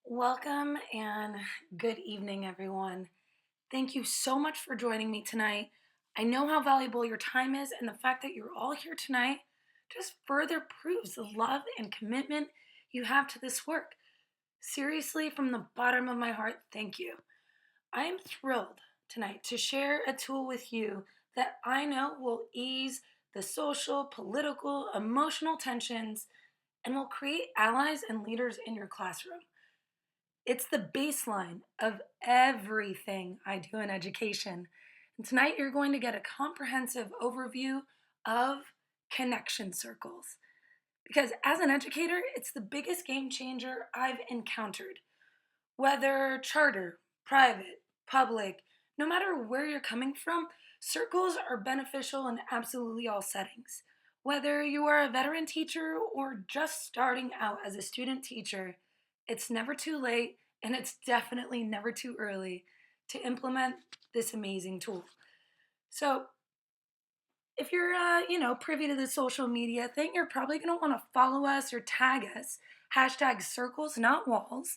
Welcome and good evening, everyone. Thank you so much for joining me tonight. I know how valuable your time is, and the fact that you're all here tonight just further proves the love and commitment you have to this work. Seriously, from the bottom of my heart, thank you. I am thrilled tonight to share a tool with you that I know will ease the social, political, emotional tensions and will create allies and leaders in your classroom. It's the baseline of everything I do in education. And tonight you're going to get a comprehensive overview of connection circles. Because as an educator, it's the biggest game changer I've encountered. Whether charter, private, public, no matter where you're coming from, circles are beneficial in absolutely all settings. Whether you are a veteran teacher or just starting out as a student teacher, it's never too late and it's definitely never too early to implement this amazing tool. So, if you're privy to the social media thing, you're probably going to want to follow us or tag us. Hashtag circles, not walls.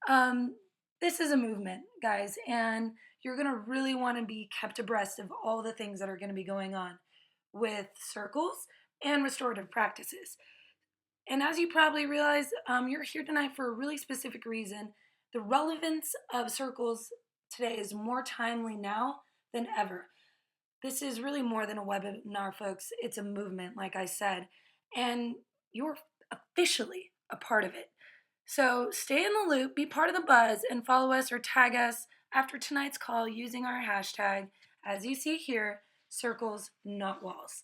Um, this is a movement, guys, and you're going to really want to be kept abreast of all the things that are going to be going on with circles and restorative practices. And as you probably realize, you're here tonight for a really specific reason. The relevance of circles today is more timely now than ever. This is really more than a webinar, folks. It's a movement, like I said, and you're officially a part of it. So stay in the loop, be part of the buzz, and follow us or tag us after tonight's call using our hashtag, as you see here, circles, not walls.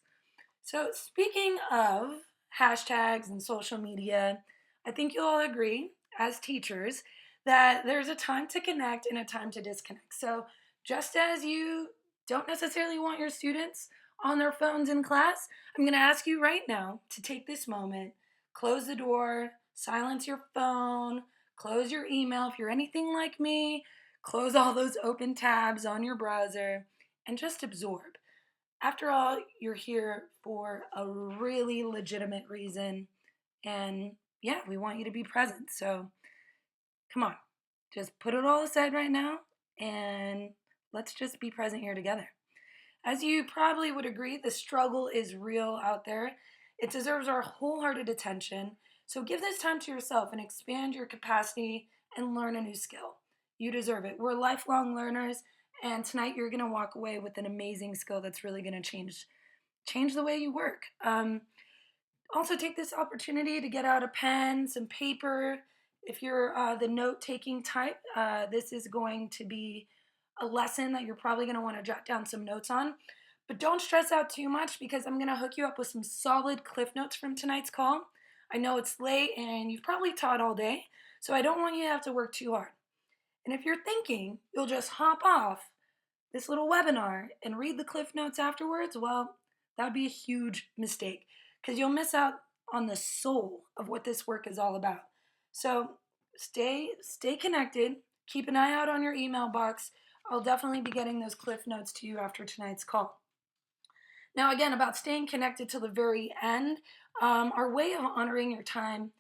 So, speaking of hashtags and social media, I think you'll all agree as teachers that there's a time to connect and a time to disconnect. So, just as you don't necessarily want your students on their phones in class, I'm going to ask you right now to take this moment, close the door, silence your phone, close your email if you're anything like me, close all those open tabs on your browser, and just absorb. After all, you're here for a really legitimate reason. And yeah, we want you to be present. So come on, just put it all aside right now and let's just be present here together. As you probably would agree, the struggle is real out there. It deserves our wholehearted attention. So give this time to yourself and expand your capacity and learn a new skill. You deserve it. We're lifelong learners, and tonight you're going to walk away with an amazing skill that's really going to change the way you work. Also, take this opportunity to get out a pen, some paper. If you're the note taking type, this is going to be a lesson that you're probably going to want to jot down some notes on. But don't stress out too much because I'm going to hook you up with some solid cliff notes from tonight's call. I know it's late and you've probably taught all day, so I don't want you to have to work too hard. And if you're thinking you'll just hop off this little webinar and read the cliff notes afterwards, well, that would be a huge mistake because you'll miss out on the soul of what this work is all about. So stay connected. Keep an eye out on your email box. I'll definitely be getting those cliff notes to you after tonight's call. Now, again, about staying connected till the very end, our way of honoring your time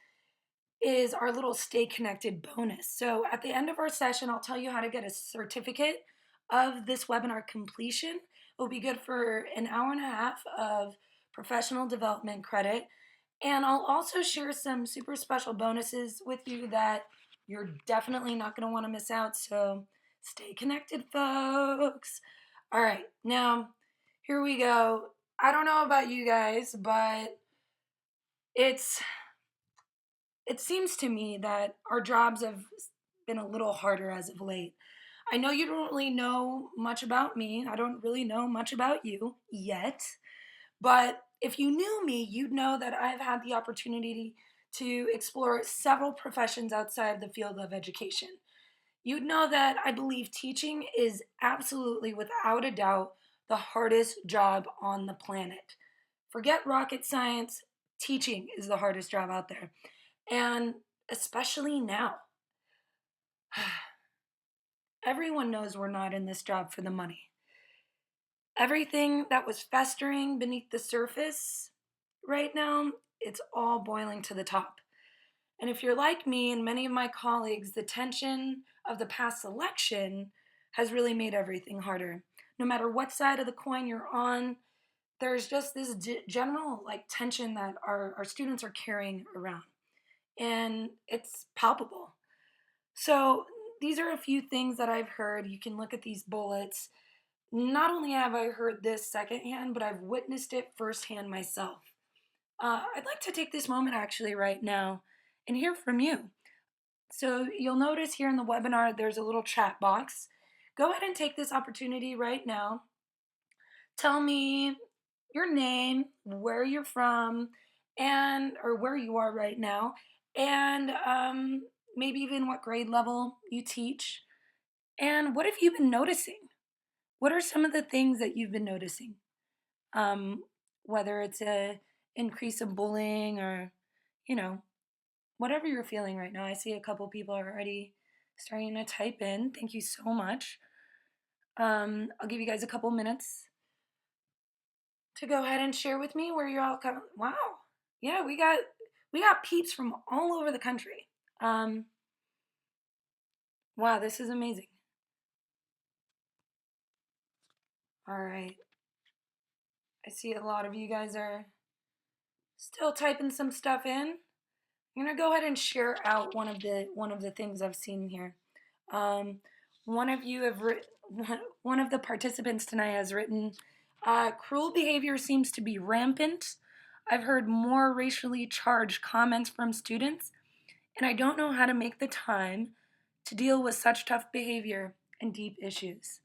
is our little stay connected bonus. So at the end of our session, I'll tell you how to get a certificate of this webinar completion. It will be good for an hour and a half of professional development credit. And I'll also share some super special bonuses with you that you're definitely not going to want to miss out. So stay connected, folks. All right, now here we go. I don't know about you guys, but it's it seems to me that our jobs have been a little harder as of late. I know you don't really know much about me. I don't really know much about you yet. But if you knew me, you'd know that I've had the opportunity to explore several professions outside the field of education. You'd know that I believe teaching is absolutely, without a doubt, the hardest job on the planet. Forget rocket science, teaching is the hardest job out there. And especially now, everyone knows we're not in this job for the money. Everything that was festering beneath the surface right now, it's all boiling to the top. And if you're like me and many of my colleagues, the tension of the past election has really made everything harder. No matter what side of the coin you're on, there's just this general like tension that our students are carrying around, and it's palpable. So these are a few things that I've heard. You can look at these bullets. Not only have I heard this secondhand, but I've witnessed it firsthand myself. I'd like to take this moment actually right now and hear from you. So you'll notice here in the webinar there's a little chat box. Go ahead and take this opportunity right now. Tell me your name, where you're from, and or where you are right now, and maybe even what grade level you teach. And what have you been noticing? What are some of the things that you've been noticing? Um, Whether it's a increase of bullying or, you know, whatever you're feeling right now. I see a couple people are already starting to type in. Thank you so much. I'll give you guys a couple minutes to go ahead and share with me where you're all coming. Wow, yeah, we got peeps from all over the country. Um, wow, this is amazing. All right, I see a lot of you guys are still typing some stuff in. I'm gonna go ahead and share out one of the things I've seen here. Um, one of you have written. One of the participants tonight has written, "Cruel behavior seems to be rampant. I've heard more racially charged comments from students, and I don't know how to make the time to deal with such tough behavior and deep issues."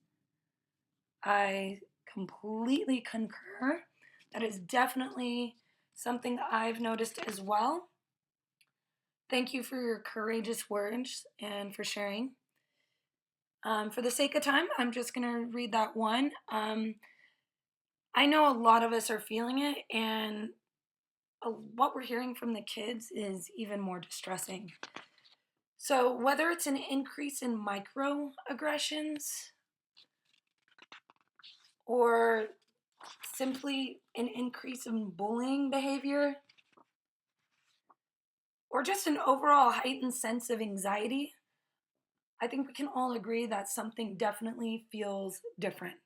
I completely concur. That is definitely something I've noticed as well. Thank you for your courageous words and for sharing. For the sake of time, I'm just going to read that one. I know a lot of us are feeling it, and what we're hearing from the kids is even more distressing. So, whether it's an increase in microaggressions or simply an increase in bullying behavior, or just an overall heightened sense of anxiety, I think we can all agree that something definitely feels different.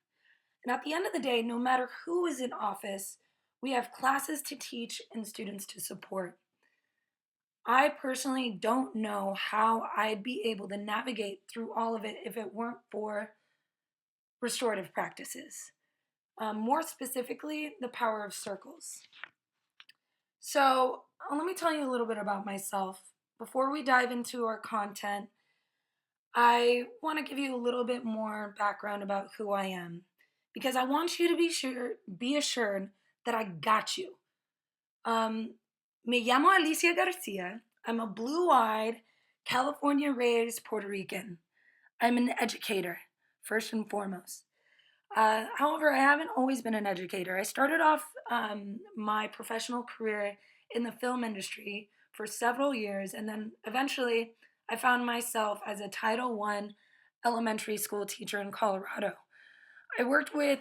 And at the end of the day, no matter who is in office, we have classes to teach and students to support. I personally don't know how I'd be able to navigate through all of it if it weren't for restorative practices. More specifically, the power of circles. So, let me tell you a little bit about myself. Before we dive into our content, I want to give you a little bit more background about who I am because I want you to be assured that I got you. Um, Me llamo Alicia Garcia. I'm a blue-eyed, California-raised Puerto Rican. I'm an educator, first and foremost. However, I haven't always been an educator. I started off my professional career in the film industry for several years, and then eventually I found myself as a Title I elementary school teacher in Colorado. I worked with,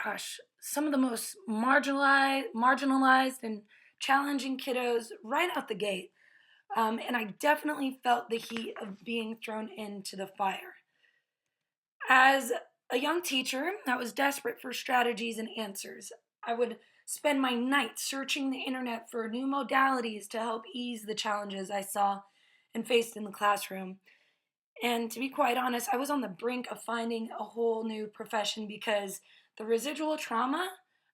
gosh, some of the most marginalized and challenging kiddos right out the gate. And I definitely felt the heat of being thrown into the fire. As a young teacher that was desperate for strategies and answers, I would spend my nights searching the internet for new modalities to help ease the challenges I saw and faced in the classroom. And to be quite honest, I was on the brink of finding a whole new profession because the residual trauma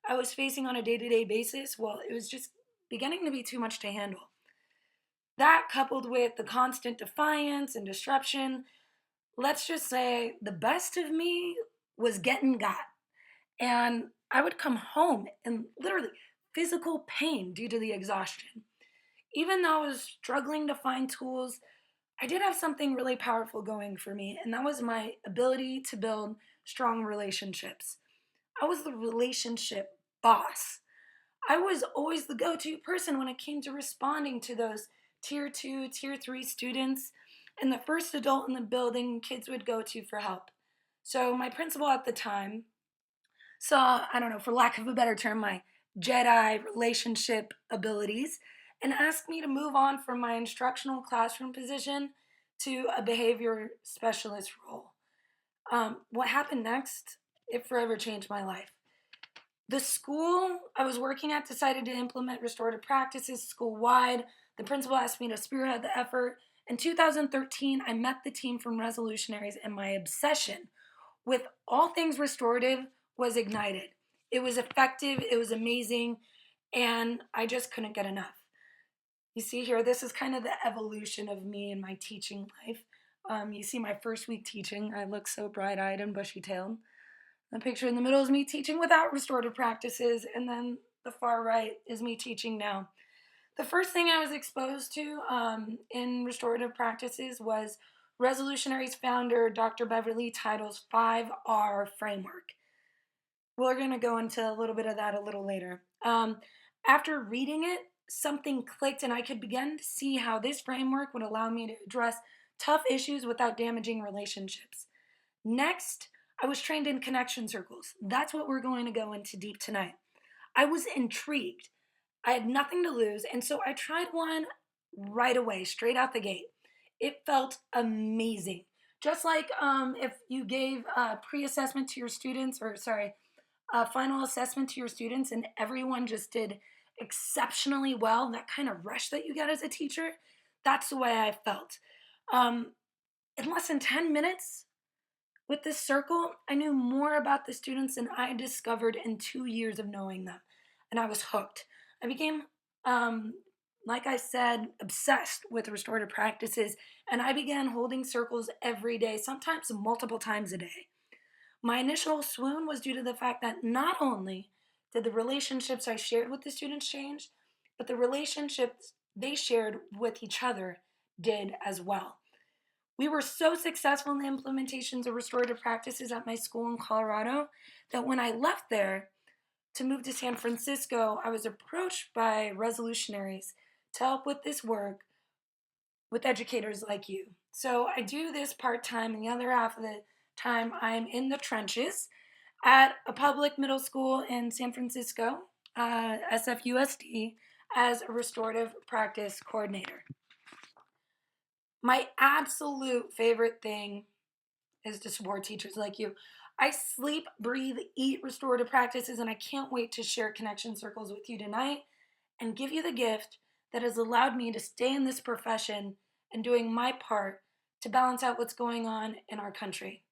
I was facing on a day to day basis, well, it was just beginning to be too much to handle. That, coupled with the constant defiance and disruption, let's just say the best of me was getting got. And I would come home in literally physical pain due to the exhaustion. Even though I was struggling to find tools, I did have something really powerful going for me, and that was my ability to build strong relationships. I was the relationship boss. I was always the go to person when it came to responding to those tier two, tier three students, and the first adult in the building kids would go to for help. So, my principal at the time saw, I don't know, for lack of a better term, my Jedi relationship abilities and asked me to move on from my instructional classroom position to a behavior specialist role. What happened next? It forever changed my life. The school I was working at decided to implement restorative practices school wide. The principal asked me to spearhead the effort. In 2013, I met the team from Resolutionaries, and my obsession with all things restorative was ignited. It was effective, it was amazing, and I just couldn't get enough. You see here, this is kind of the evolution of me in my teaching life. You see my first week teaching, I look so bright eyed and bushy tailed. The picture in the middle is me teaching without restorative practices, and then the far right is me teaching now. The first thing I was exposed to in restorative practices was Resolutionaries founder Dr. Beverly Title's 5R framework. We're going to go into a little bit of that a little later. After reading it, something clicked, and I could begin to see how this framework would allow me to address tough issues without damaging relationships. Next, I was trained in connection circles. That's what we're going to go into deep tonight. I was intrigued. I had nothing to lose, and so I tried one right away, straight out the gate. It felt amazing. Just like if you gave a pre-assessment to your students, or sorry, a final assessment to your students, and everyone just did exceptionally well, that kind of rush that you get as a teacher, that's the way I felt. Um, in less than 10 minutes, with this circle, I knew more about the students than I had discovered in 2 years of knowing them, and I was hooked. I became, um, like I said, obsessed with restorative practices, and I began holding circles every day, sometimes multiple times a day. My initial swoon was due to the fact that not only did the relationships I shared with the students change, but the relationships they shared with each other did as well. We were so successful in the implementations of restorative practices at my school in Colorado that when I left there to move to San Francisco, I was approached by resolutionaries to help with this work with educators like you. So I do this part time, and the other half of the time I'm in the trenches at a public middle school in San Francisco, SFUSD, as a restorative practice coordinator. My absolute favorite thing is to support teachers like you. I sleep, breathe, eat restorative practices, and I can't wait to share connection circles with you tonight and give you the gift that has allowed me to stay in this profession and doing my part to balance out what's going on in our country.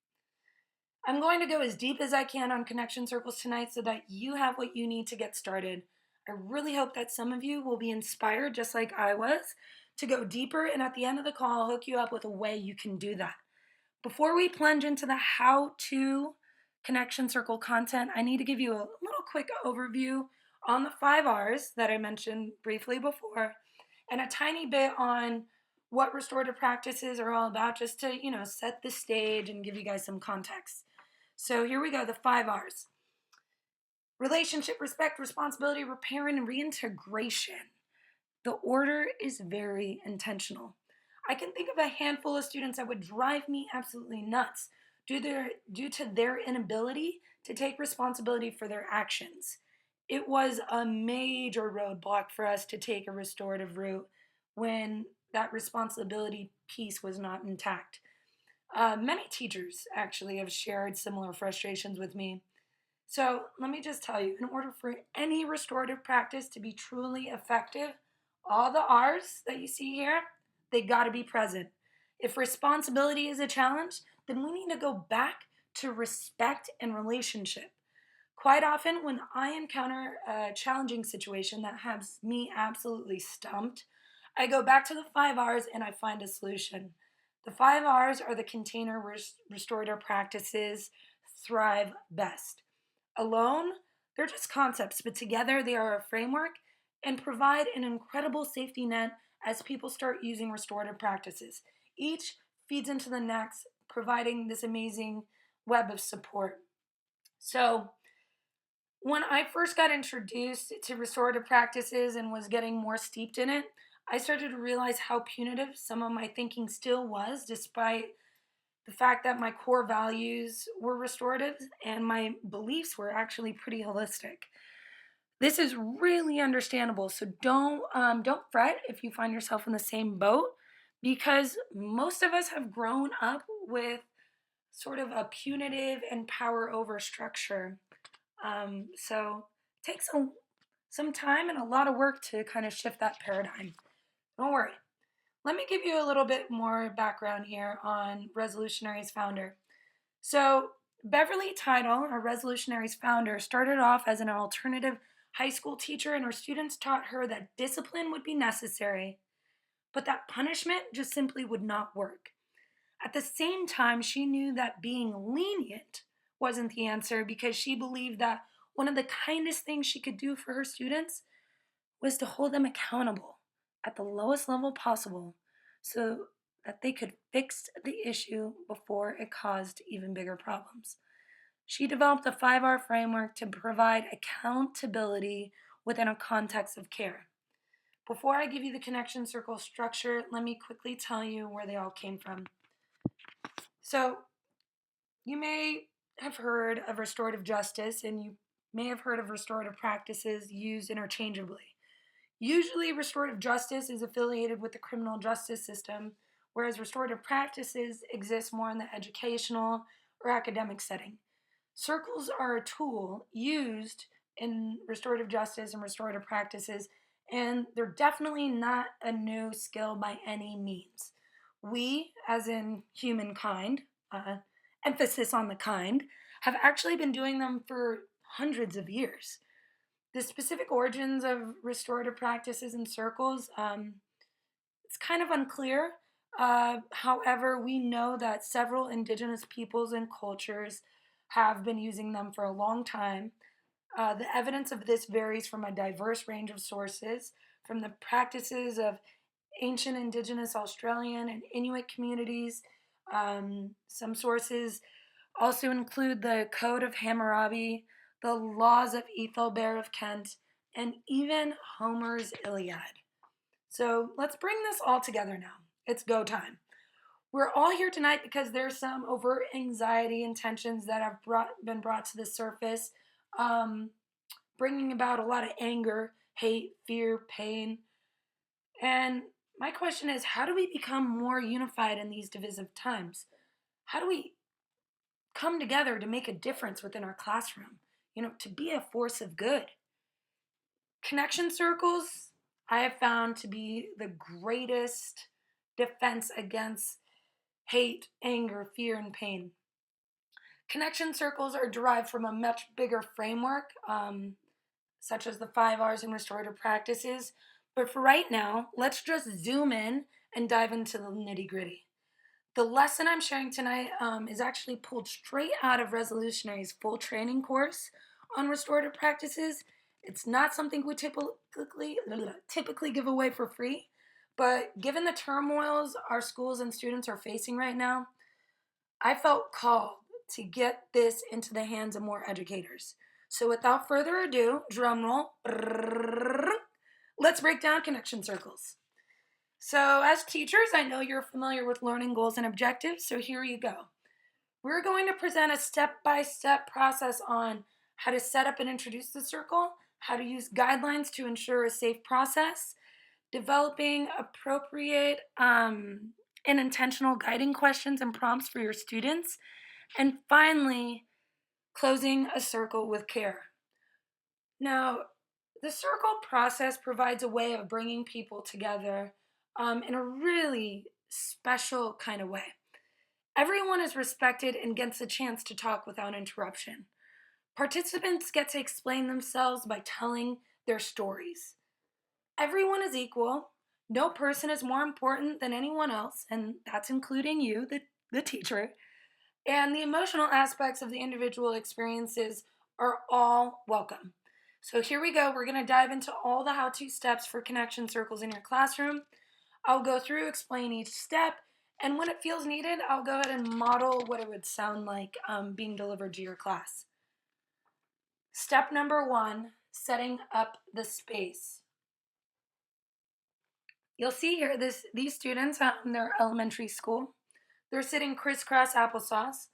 I'm going to go as deep as I can on connection circles tonight so that you have what you need to get started. I really hope that some of you will be inspired, just like I was, to go deeper, and at the end of the call, I'll hook you up with a way you can do that. Before we plunge into the how to connection circle content, I need to give you a little quick overview on the 5 R's that I mentioned briefly before, and a tiny bit on what restorative practices are all about, just to, set the stage and give you guys some context. So here we go, the 5 R's: relationship, respect, responsibility, repair, and reintegration. The order is very intentional. I can think of a handful of students that would drive me absolutely nuts due to their inability to take responsibility for their actions. It was a major roadblock for us to take a restorative route when that responsibility piece was not intact. Many teachers actually have shared similar frustrations with me. So let me just tell you, in order for any restorative practice to be truly effective, all the R's that you see here, they got to be present. If responsibility is a challenge, then we need to go back to respect and relationship. Quite often, when I encounter a challenging situation that has me absolutely stumped, I go back to the 5 R's and I find a solution. The 5 R's are the container where restorative practices thrive best. Alone, they're just concepts, but together they are a framework and provide an incredible safety net as people start using restorative practices. Each feeds into the next, providing this amazing web of support. So, when I first got introduced to restorative practices and was getting more steeped in it, I started to realize how punitive some of my thinking still was, despite the fact that my core values were restorative and my beliefs were actually pretty holistic. This is really understandable, so don't fret if you find yourself in the same boat, because most of us have grown up with sort of a punitive and power over structure. So it takes some time and a lot of work to kind of shift that paradigm. Don't worry. Let me give you a little bit more background here on Resolutionary's founder. So, Beverly Title, our Resolutionary's founder, started off as an alternative high school teacher, and her students taught her that discipline would be necessary, but that punishment just simply would not work. At the same time, she knew that being lenient wasn't the answer, because she believed that one of the kindest things she could do for her students was to hold them accountable at the lowest level possible so that they could fix the issue before it caused even bigger problems. She developed a 5R framework to provide accountability within a context of care. Before I give you the connection circle structure, let me quickly tell you where they all came from. So, you may have heard of restorative justice, and you may have heard of restorative practices used interchangeably. Usually, restorative justice is affiliated with the criminal justice system, whereas restorative practices exist more in the educational or academic setting. Circles are a tool used in restorative justice and restorative practices, and they're definitely not a new skill by any means. We, as in humankind, uh, emphasis on the kind, have actually been doing them for hundreds of years. The specific origins of restorative practices and circles, it's kind of unclear. However, we know that several indigenous peoples and cultures have been using them for a long time. The evidence of this varies from a diverse range of sources, from the practices of ancient indigenous Australian and Inuit communities. Some sources also include the Code of Hammurabi, the Laws of Ethelbert of Kent, and even Homer's Iliad. So let's bring this all together now. It's go time. We're all here tonight because there's some overt anxiety and tensions that have been brought to the surface, um, bringing about a lot of anger, hate, fear, pain. And my question is, how do we become more unified in these divisive times? How do we come together to make a difference within our classroom? To be a force of good. Connection circles, I have found to be the greatest defense against hate, anger, fear, and pain. Connection circles are derived from a much bigger framework, such as the 5 R's in restorative practices. But for right now, let's just zoom in and dive into the nitty gritty. The lesson I'm sharing tonight is actually pulled straight out of Resolutionary's full training course on restorative practices. It's not something we typically give away for free, but given the turmoils our schools and students are facing right now, I felt called to get this into the hands of more educators. So without further ado, drum roll, let's break down connection circles. So, as teachers, I know you're familiar with learning goals and objectives, so here you go. We're going to present a step by step process on how to set up and introduce the circle, how to use guidelines to ensure a safe process, developing appropriate and intentional guiding questions and prompts for your students, and finally, closing a circle with care. Now, the circle process provides a way of bringing people together in a really special kind of way. Everyone is respected and gets a chance to talk without interruption. Participants get to explain themselves by telling their stories. Everyone is equal. No person is more important than anyone else, and that's including you, the teacher. And the emotional aspects of the individual experiences are all welcome. So here we go. We're going to dive into all the how-to steps for connection circles in your classroom. I'll go through, explain each step, and when it feels needed, I'll go ahead and model what it would sound like being delivered to your class. Step number 1, setting up the space. You'll see here these students in their elementary school. They're sitting crisscross applesauce.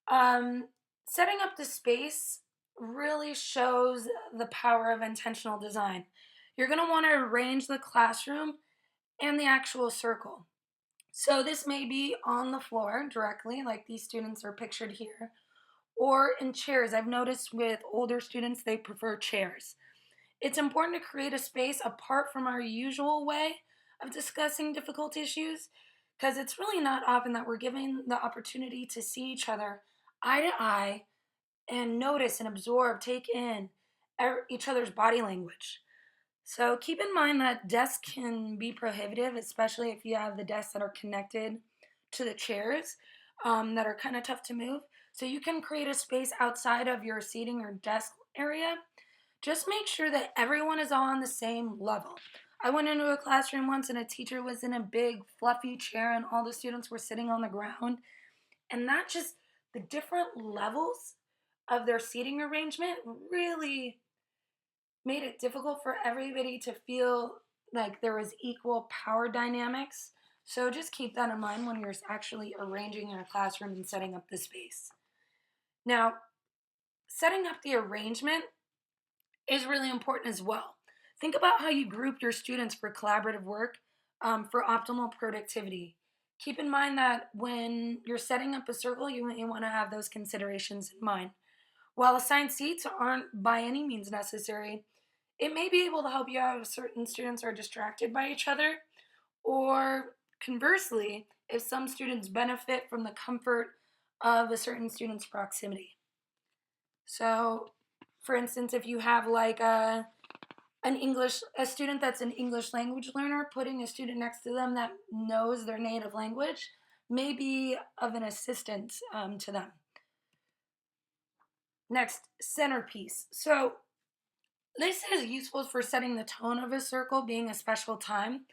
Setting up the space really shows the power of intentional design. You're going to want to arrange the classroom and the actual circle. So this may be on the floor directly, like these students are pictured here, or in chairs. I've noticed with older students, they prefer chairs. It's important to create a space apart from our usual way of discussing difficult issues because it's really not often that we're given the opportunity to see each other eye to eye and notice and absorb, take in each other's body language. So keep in mind that desks can be prohibitive, especially if you have the desks that are connected to the chairs that are kind of tough to move. So you can create a space outside of your seating or desk area. Just make sure that everyone is all on the same level. I went into a classroom once and a teacher was in a big fluffy chair and all the students were sitting on the ground. And that just, the different levels of their seating arrangement really made it difficult for everybody to feel like there was equal power dynamics. So just keep that in mind when you're actually arranging your classroom and setting up the space. Now, setting up the arrangement is really important as well. Think about how you group your students for collaborative work for optimal productivity. Keep in mind that when you're setting up a circle, you want to have those considerations in mind. While assigned seats aren't by any means necessary, it may be able to help you out if certain students are distracted by each other, or conversely, if some students benefit from the comfort of a certain student's proximity. So, for instance, if you have like a student that's an English language learner, putting a student next to them that knows their native language may be of an assistance to them. Next, centerpiece. So this is useful for setting the tone of a circle, being a special time.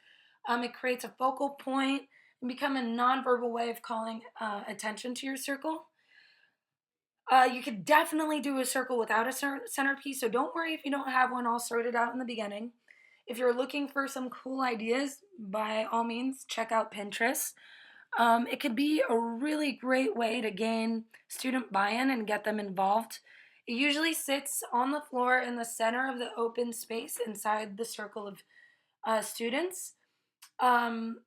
It creates a focal point and become a nonverbal way of calling attention to your circle. You could definitely do a circle without a centerpiece, so don't worry if you don't have one all sorted out in the beginning. If you're looking for some cool ideas, by all means, check out Pinterest. It could be a really great way to gain student buy-in and get them involved. It usually sits on the floor in the center of the open space inside the circle of students. Um,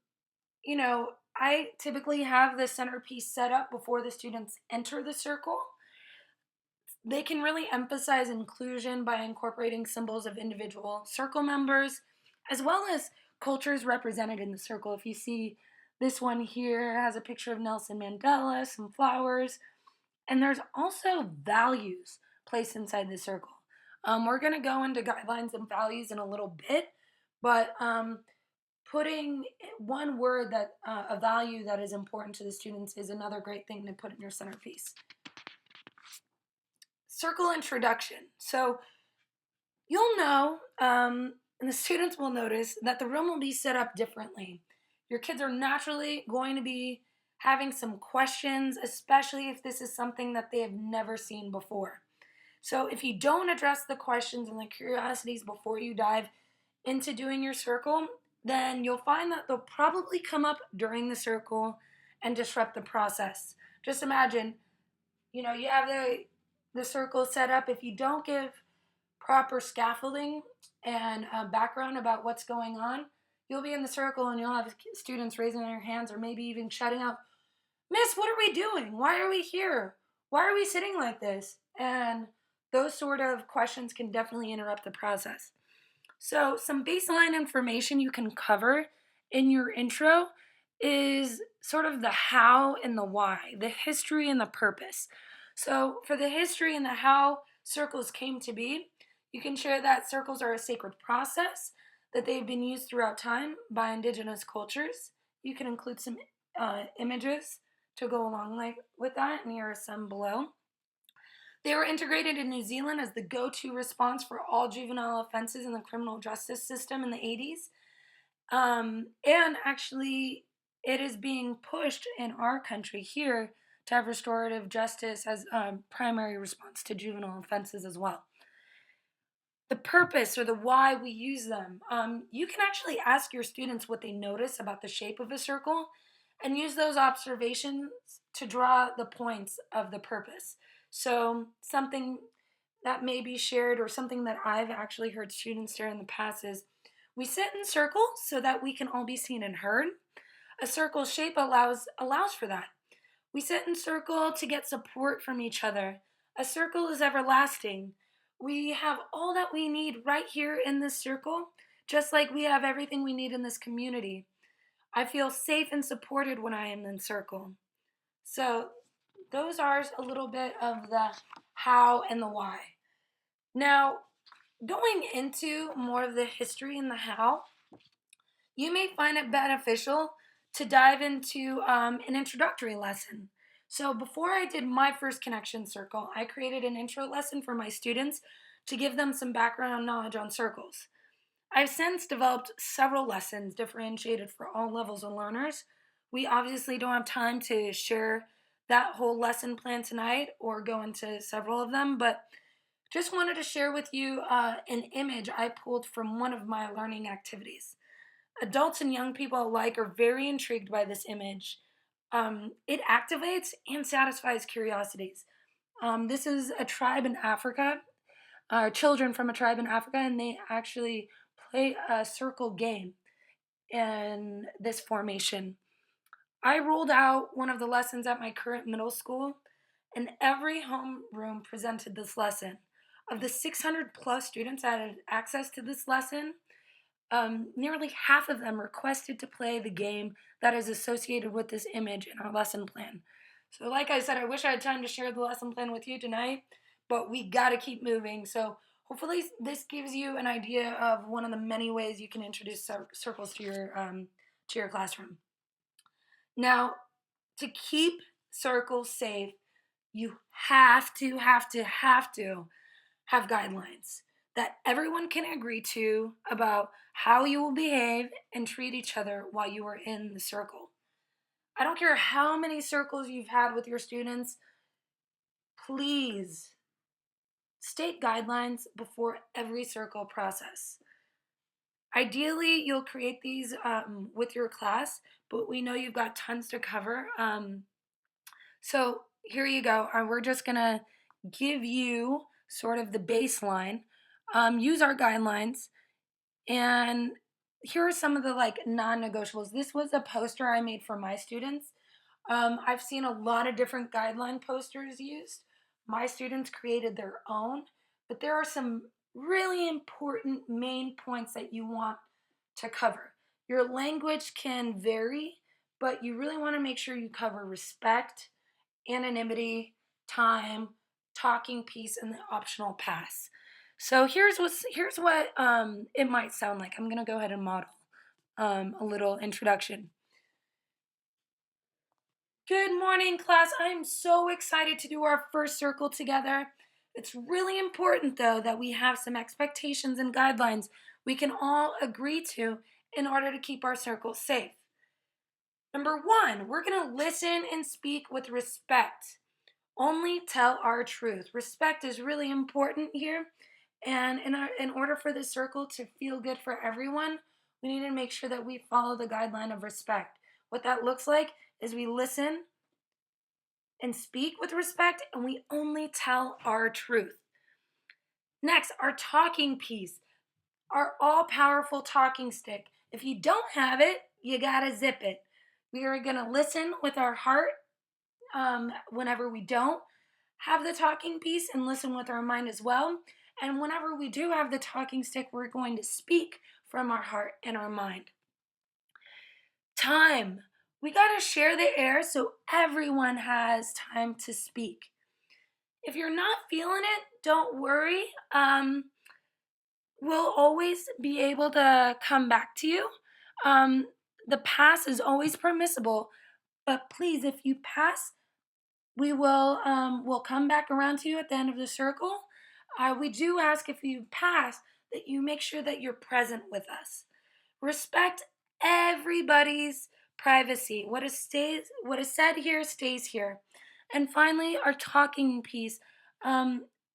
I typically have the centerpiece set up before the students enter the circle. They can really emphasize inclusion by incorporating symbols of individual circle members, as well as cultures represented in the circle. If you see this one here has a picture of Nelson Mandela, some flowers, and there's also values placed inside the circle. We're going to go into guidelines and values in a little bit, but putting one word that a value that is important to the students is another great thing to put in your centerpiece. Circle introduction. So you'll know, and the students will notice that the room will be set up differently. Your kids are naturally going to be having some questions, especially if this is something that they have never seen before. So if you don't address the questions and the curiosities before you dive into doing your circle, then you'll find that they'll probably come up during the circle and disrupt the process. Just imagine, you have the circle set up. If you don't give proper scaffolding and background about what's going on, you'll be in the circle and you'll have students raising their hands or maybe even shouting out, "Miss, what are we doing? Why are we here? Why are we sitting like this?" And those sort of questions can definitely interrupt the process. So, some baseline information you can cover in your intro is sort of the how and the why, the history and the purpose. So, for the history and the how circles came to be, you can share that circles are a sacred process, that they've been used throughout time by indigenous cultures. You can include some images to go along with that, and here are some below. They were integrated in New Zealand as the go-to response for all juvenile offenses in the criminal justice system in the 80s. And actually, it is being pushed in our country here to have restorative justice as a primary response to juvenile offenses as well. The purpose or the why we use them. You can actually ask your students what they notice about the shape of a circle and use those observations to draw the points of the purpose. So something that may be shared or something that I've actually heard students share in the past is we sit in circles so that we can all be seen and heard. A circle shape allows for that. We sit in circle to get support from each other. A circle is everlasting. We have all that we need right here in this circle, just like we have everything we need in this community. I feel safe and supported when I am in circle. So, those are a little bit of the how and the why. Now, going into more of the history and the how, you may find it beneficial to dive into an introductory lesson. So, before I did my first connection circle, I created an intro lesson for my students to give them some background knowledge on circles. I've since developed several lessons differentiated for all levels of learners. We obviously don't have time to share that whole lesson plan tonight or go into several of them, but just wanted to share with you an image I pulled from one of my learning activities. Adults and young people alike are very intrigued by this image. It activates and satisfies curiosities. This is a tribe in Africa, children from a tribe in Africa, and they actually play a circle game in this formation. I rolled out one of the lessons at my current middle school, and every homeroom presented this lesson. Of the 600 plus students that had access to this lesson, nearly half of them requested to play the game that is associated with this image in our lesson plan. So, like I said, I wish I had time to share the lesson plan with you tonight, but we got to keep moving. So, hopefully, this gives you an idea of one of the many ways you can introduce circles to your classroom. Now, to keep circles safe, you have to have guidelines that everyone can agree to about how you will behave and treat each other while you are in the circle. I don't care how many circles you've had with your students, please state guidelines before every circle process. Ideally, you'll create these with your class, but we know you've got tons to cover. So here you go. We're just going to give you sort of the baseline. Use our guidelines. And here are some of the like non-negotiables. This was a poster I made for my students. I've seen a lot of different guideline posters used. My students created their own, but there are some really important main points that you want to cover. Your language can vary, but you really want to make sure you cover respect, anonymity, time, talking piece, and the optional pass. So here's what it might sound like. I'm gonna go ahead and model a little introduction. Good morning, class. I'm so excited to do our first circle together. It's really important, though, that we have some expectations and guidelines we can all agree to in order to keep our circle safe. Number one, we're going to listen and speak with respect. Only tell our truth. Respect is really important here. And in order for this circle to feel good for everyone, we need to make sure that we follow the guideline of respect. What that looks like is we listen and speak with respect, and we only tell our truth. Next, our talking piece, our all powerful talking stick. If you don't have it, you gotta zip it. We are gonna listen with our heart whenever we don't have the talking piece and listen with our mind as well. And whenever we do have the talking stick, we're going to speak from our heart and our mind. Time. We got to share the air so everyone has time to speak. If you're not feeling it, don't worry. We'll always be able to come back to you. The pass is always permissible, but please, if you pass, we'll come back around to you at the end of the circle. We do ask if you pass that you make sure that you're present with us. Respect everybody's privacy. What is said here stays here. And finally, our talking piece.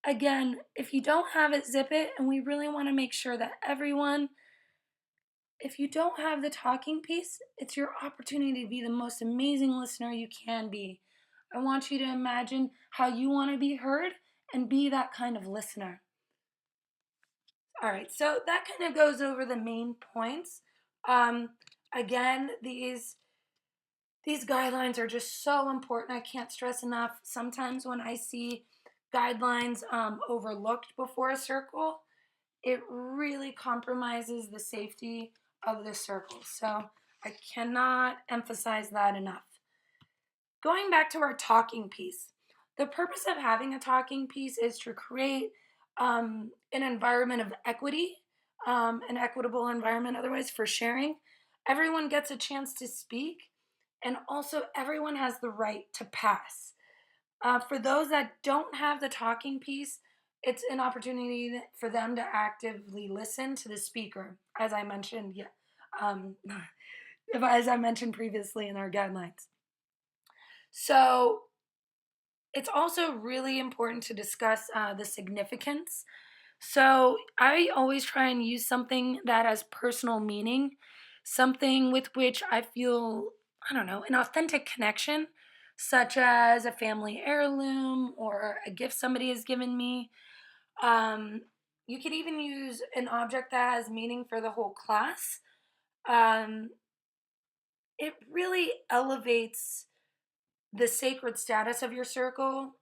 Again, if you don't have it, zip it. And we really want to make sure that everyone, if you don't have the talking piece, it's your opportunity to be the most amazing listener you can be. I want you to imagine how you want to be heard and be that kind of listener. All right, so that kind of goes over the main points. Um, Again, these guidelines are just so important. I can't stress enough. Sometimes when I see guidelines overlooked before a circle, it really compromises the safety of the circle. So I cannot emphasize that enough. Going back to our talking piece, the purpose of having a talking piece is to create an environment of equity, an equitable environment, otherwise, for sharing. Everyone gets a chance to speak, and also everyone has the right to pass. For those that don't have the talking piece, it's an opportunity for them to actively listen to the speaker, as I mentioned, yeah, um, as I mentioned previously in our guidelines. So it's also really important to discuss the significance. So I always try and use something that has personal meaning, something with which I feel, I don't know, an authentic connection, such as a family heirloom or a gift somebody has given me. Um, you could even use an object that has meaning for the whole class. Um, it really elevates the sacred status of your circle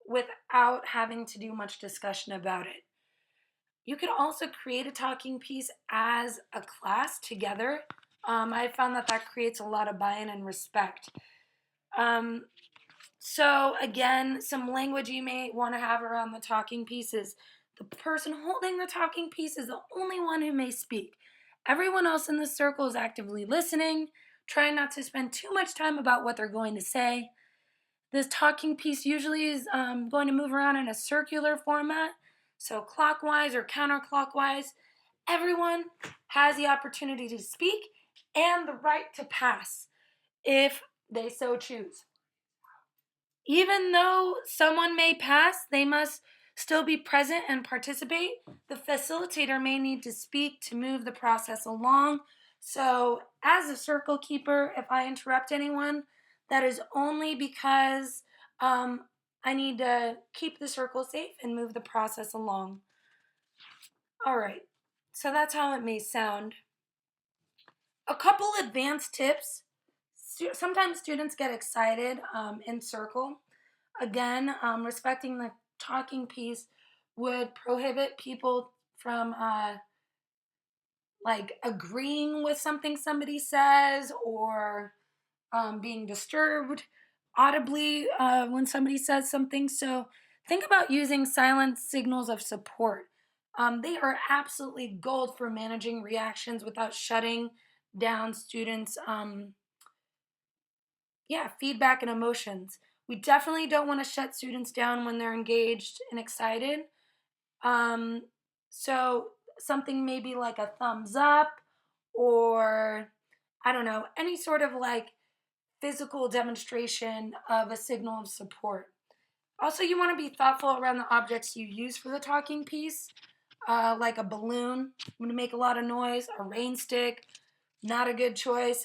without having to do much discussion about it. You could also create a talking piece as a class together. I found that that creates a lot of buy in and respect. Um, so, again, some language you may want to have around the talking piece is the person holding the talking piece is the only one who may speak. Everyone else in the circle is actively listening, trying not to spend too much time about what they're going to say. This talking piece usually is going to move around in a circular format, so clockwise or counterclockwise. Everyone has the opportunity to speak and the right to pass if they so choose. Even though someone may pass, they must still be present and participate. The facilitator may need to speak to move the process along. So, as a circle keeper, if I interrupt anyone, that is only because um, I need to keep the circle safe and move the process along. All right, so that's how it may sound. A couple advanced tips. Sometimes students get excited in circle. Again, respecting the talking piece would prohibit people from like agreeing with something somebody says or being disturbed audibly when somebody says something. So think about using silent signals of support. They are absolutely gold for managing reactions without shutting down students' feedback and emotions. We definitely don't want to shut students down when they're engaged and excited. Um, so something maybe like a thumbs up or I don't know, any sort of like physical demonstration of a signal of support. Also, you want to be thoughtful around the objects you use for the talking piece, like a balloon, going to make a lot of noise, a rain stick, not a good choice.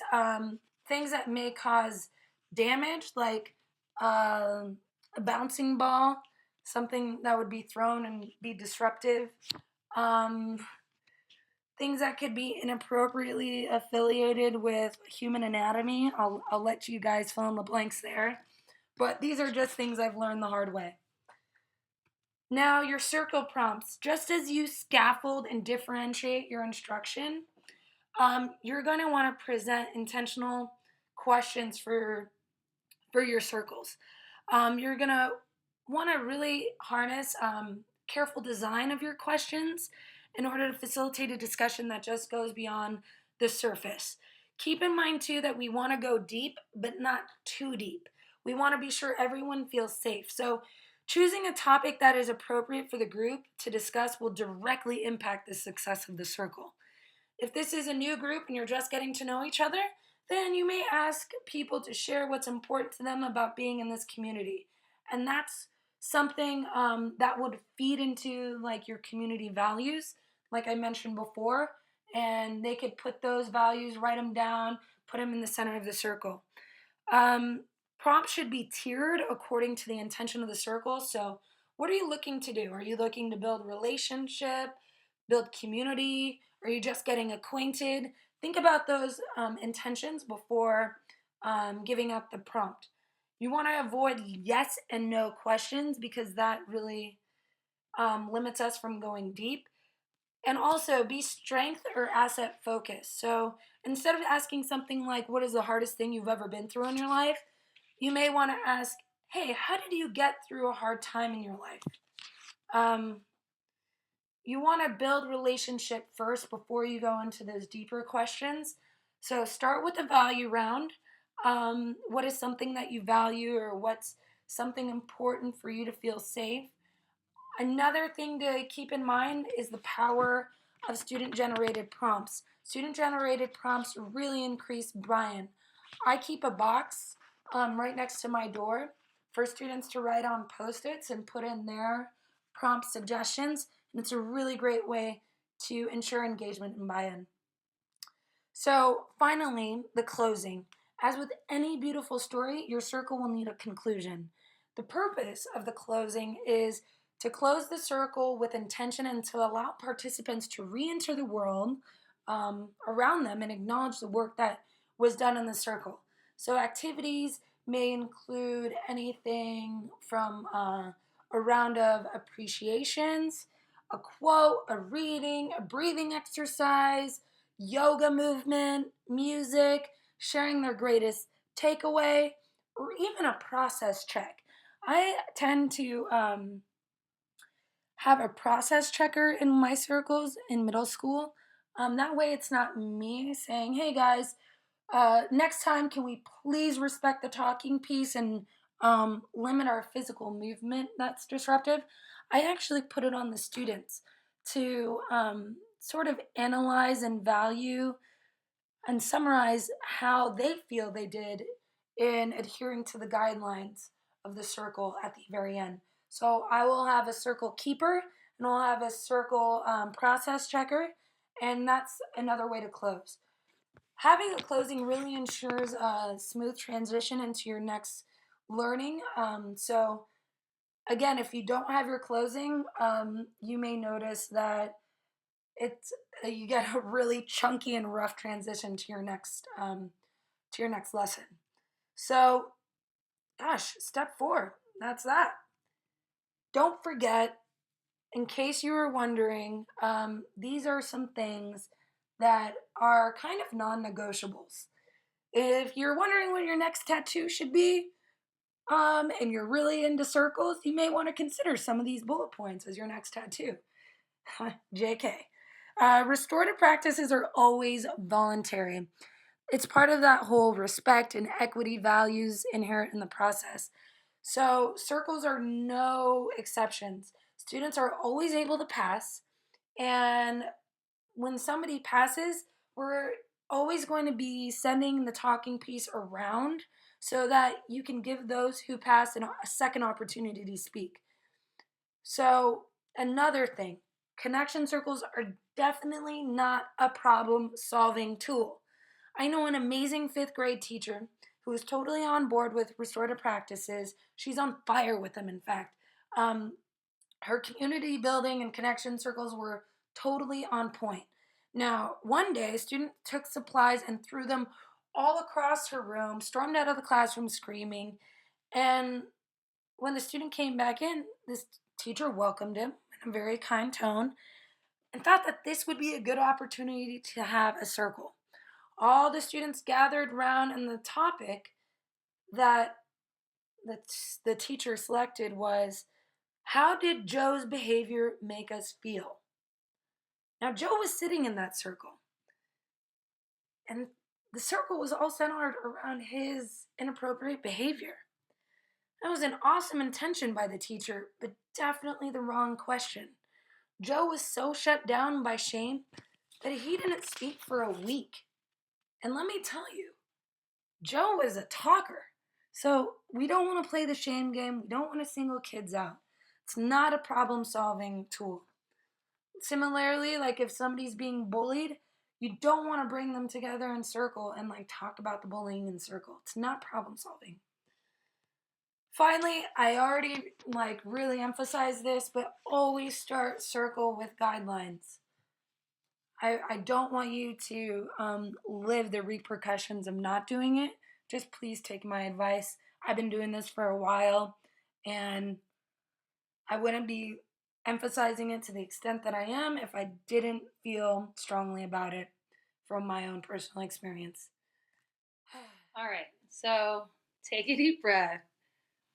Things that may cause damage, like a bouncing ball, something that would be thrown and be disruptive. Um, Things that could be inappropriately affiliated with human anatomy. I'll let you guys fill in the blanks there. But these are just things I've learned the hard way. Now, your circle prompts. Just as you scaffold and differentiate your instruction, you're going to want to present intentional questions for your circles. You're going to want to really harness careful design of your questions in order to facilitate a discussion that just goes beyond the surface. Keep in mind, too, that we want to go deep, but not too deep. We want to be sure everyone feels safe. So, choosing a topic that is appropriate for the group to discuss will directly impact the success of the circle. If this is a new group and you're just getting to know each other, then you may ask people to share what's important to them about being in this community. And that's something that would feed into like your community values, like I mentioned before. And they could put those values, write them down, put them in the center of the circle. Um, Prompts should be tiered according to the intention of the circle. So What are you looking to do? Are you looking to build relationship, build community? Are you just getting acquainted? Think about those intentions before giving out the prompt. You want to avoid yes and no questions because that really limits us from going deep. And also be strength or asset focused. So instead of asking something like, what is the hardest thing you've ever been through in your life? You may want to ask, hey, how did you get through a hard time in your life? Um, you want to build relationship first before you go into those deeper questions. So start with the value round. What is something that you value, or what's something important for you to feel safe? Another thing to keep in mind is the power of student generated prompts. Student generated prompts really increase buy-in. I keep a box right next to my door for students to write on post-its and put in their prompt suggestions. And it's a really great way to ensure engagement and buy-in. So finally, the closing. As with any beautiful story, your circle will need a conclusion. The purpose of the closing is to close the circle with intention and to allow participants to re enter the world around them and acknowledge the work that was done in the circle. So, activities may include anything from a round of appreciations, a quote, a reading, a breathing exercise, yoga movement, music, sharing their greatest takeaway, or even a process check. I tend to have a process checker in my circles in middle school. That way, it's not me saying, hey guys, next time, can we please respect the talking piece and limit our physical movement that's disruptive? I actually put it on the students to sort of analyze and value and summarize how they feel they did in adhering to the guidelines of the circle at the very end. So I will have a circle keeper and I'll have a circle process checker, and that's another way to close. Having a closing really ensures a smooth transition into your next learning. So again, if you don't have your closing, you may notice that it's you get a really chunky and rough transition to your next lesson. So, gosh, step 4. That's that. Don't forget, in case you were wondering, these are some things that are kind of non-negotiables. If you're wondering what your next tattoo should be, and you're really into circles, you may want to consider some of these bullet points as your next tattoo. JK. Restorative practices are always voluntary. It's part of that whole respect and equity values inherent in the process. So, circles are no exceptions. Students are always able to pass, and when somebody passes, we're always going to be sending the talking piece around so that you can give those who pass a second opportunity to speak. So, another thing, connection circles are definitely not a problem solving tool. I know an amazing fifth grade teacher who is totally on board with restorative practices. She's on fire with them, in fact. Um, Her community building and connection circles were totally on point. Now, one day, a student took supplies and threw them all across her room, stormed out of the classroom screaming, and when the student came back in, this teacher welcomed him in a very kind tone and thought that this would be a good opportunity to have a circle. All the students gathered round, and the topic that the teacher selected was, how did Joe's behavior make us feel? Now, Joe was sitting in that circle, and the circle was all centered around his inappropriate behavior. That was an awesome intention by the teacher, but definitely the wrong question. Joe was so shut down by shame that he didn't speak for a week. And let me tell you, Joe is a talker. So we don't want to play the shame game. We don't want to single kids out. It's not a problem solving tool. Similarly, like if somebody's being bullied, you don't want to bring them together in circle and like talk about the bullying in circle. It's not problem solving. Finally, I already like really emphasize this, but always start circle with guidelines. I don't want you to live the repercussions of not doing it. Just please take my advice. I've been doing this for a while, and I wouldn't be emphasizing it to the extent that I am if I didn't feel strongly about it from my own personal experience. All right, so take a deep breath.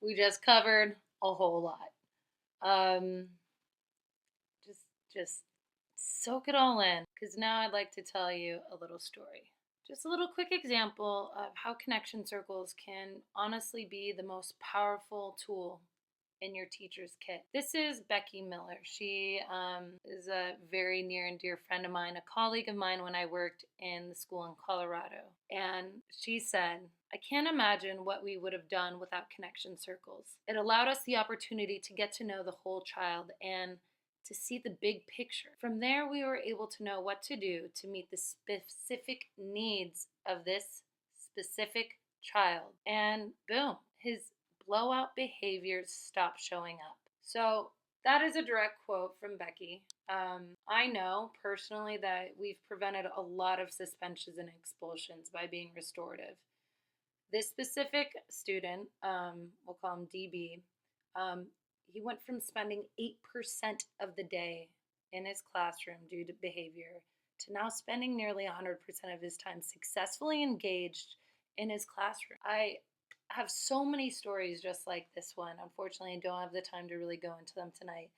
We just covered a whole lot. Um, just just soak it all in, because now I'd like to tell you a little story. Just a little quick example of how connection circles can honestly be the most powerful tool in your teacher's kit. This is Becky Miller. She is a very near and dear friend of mine, a colleague of mine when I worked in the school in Colorado. And she said, I can't imagine what we would have done without connection circles. It allowed us the opportunity to get to know the whole child and to see the big picture. From there, we were able to know what to do to meet the specific needs of this specific child. And boom, his blowout behaviors stopped showing up. So, that is a direct quote from Becky. I know personally that we've prevented a lot of suspensions and expulsions by being restorative. This specific student, we'll call him DB, um, he went from spending 8% of the day in his classroom due to behavior to now spending nearly 100% of his time successfully engaged in his classroom. I have so many stories just like this one. Unfortunately, I don't have the time to really go into them tonight.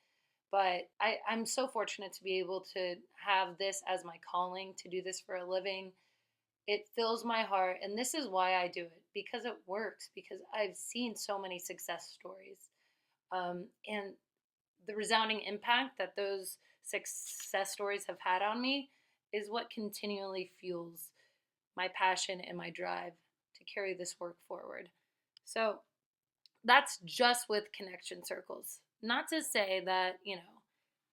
But I'm so fortunate to be able to have this as my calling, to do this for a living. It fills my heart, and this is why I do it, because it works, because I've seen so many success stories. And the resounding impact that those success stories have had on me is what continually fuels my passion and my drive to carry this work forward. So that's just with connection circles. Not to say that,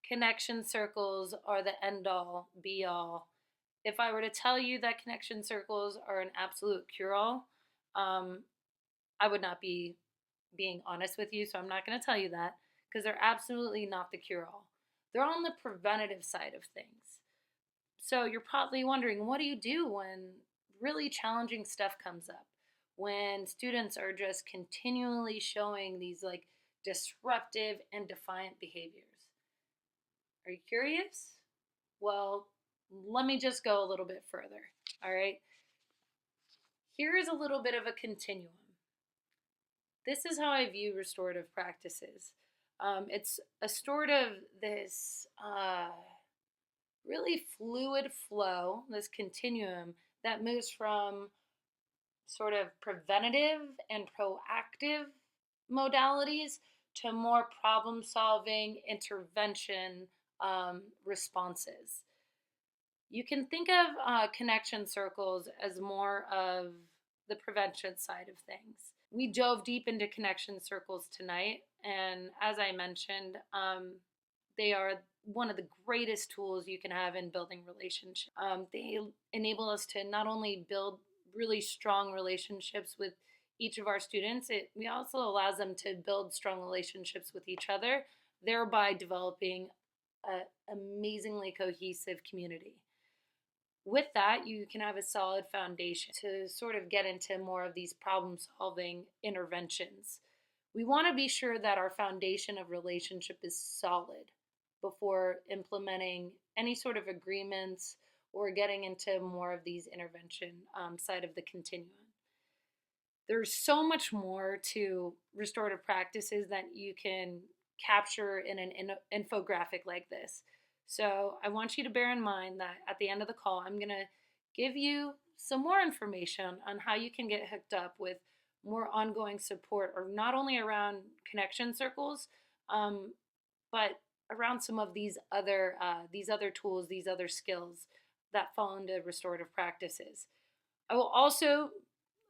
connection circles are the end all be all. If I were to tell you that connection circles are an absolute cure all, um, I would not be being honest with you. So I'm not going to tell you that, because they're absolutely not the cure all. They're on the preventative side of things. So you're probably wondering, what do you do when really challenging stuff comes up? When students are just continually showing these like disruptive and defiant behaviors? Are you curious? Well, let me just go a little bit further. All right. Here is a little bit of a continuum. This is how I view restorative practices. It's a sort of this really fluid flow, this continuum that moves from sort of preventative and proactive modalities to more problem solving intervention responses. You can think of connection circles as more of the prevention side of things. We dove deep into connection circles tonight, and as I mentioned, they are one of the greatest tools you can have in building relationships. They enable us to not only build really strong relationships with each of our students, it also allows them to build strong relationships with each other, thereby developing an amazingly cohesive community. With that, you can have a solid foundation to sort of get into more of these problem solving interventions. We want to be sure that our foundation of relationship is solid before implementing any sort of agreements or getting into more of these intervention side of the continuum. There's so much more to restorative practices that you can capture in an infographic like this. So I want you to bear in mind that at the end of the call, I'm going to give you some more information on how you can get hooked up with more ongoing support, or not only around connection circles, but around some of these other tools, these other skills that fall into restorative practices. I will also,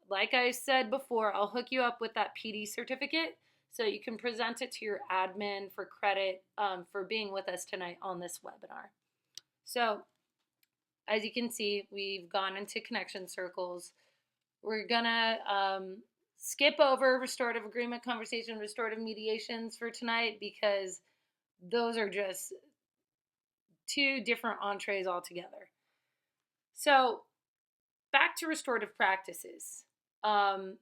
like I said before, I'll hook you up with that PD certificate so you can present it to your admin for credit for being with us tonight on this webinar. So, as you can see, we've gone into connection circles. We're gonna skip over restorative agreement conversation, restorative mediations for tonight because those are just two different entrees altogether. So, back to restorative practices. Um,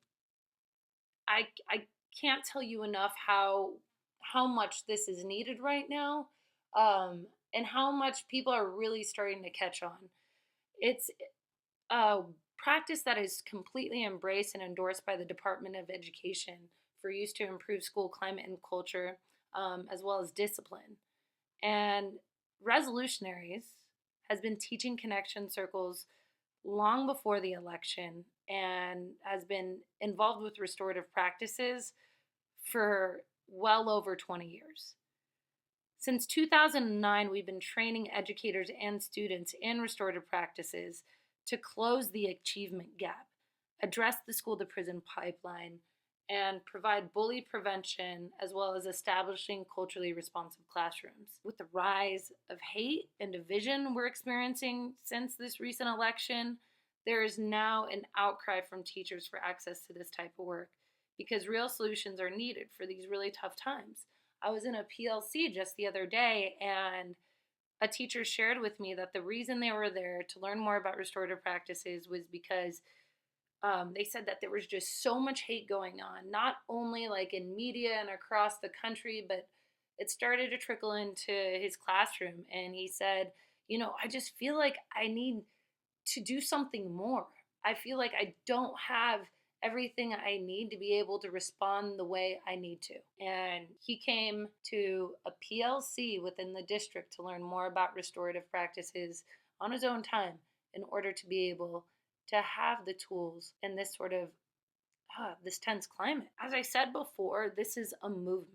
I can't tell you enough how much this is needed right now, and how much people are really starting to catch on. It's a practice that is completely embraced and endorsed by the Department of Education for use to improve school climate and culture, as well as discipline. And Resolutionaries has been teaching connection circles long before the election and has been involved with restorative practices for well over 20 years. Since 2009, we've been training educators and students in restorative practices to close the achievement gap, address the school to prison pipeline, and provide bully prevention as well as establishing culturally responsive classrooms. With the rise of hate and division we're experiencing since this recent election, there is now an outcry from teachers for access to this type of work because real solutions are needed for these really tough times. I was in a PLC just the other day, and a teacher shared with me that the reason they were there to learn more about restorative practices was because they said that there was just so much hate going on, not only like in media and across the country, but it started to trickle into his classroom. And he said, I just feel like I need to do something more. I feel like I don't have everything I need to be able to respond the way I need to. And he came to a PLC within the district to learn more about restorative practices on his own time in order to be able to have the tools in this sort of this tense climate. As I said before, this is a movement.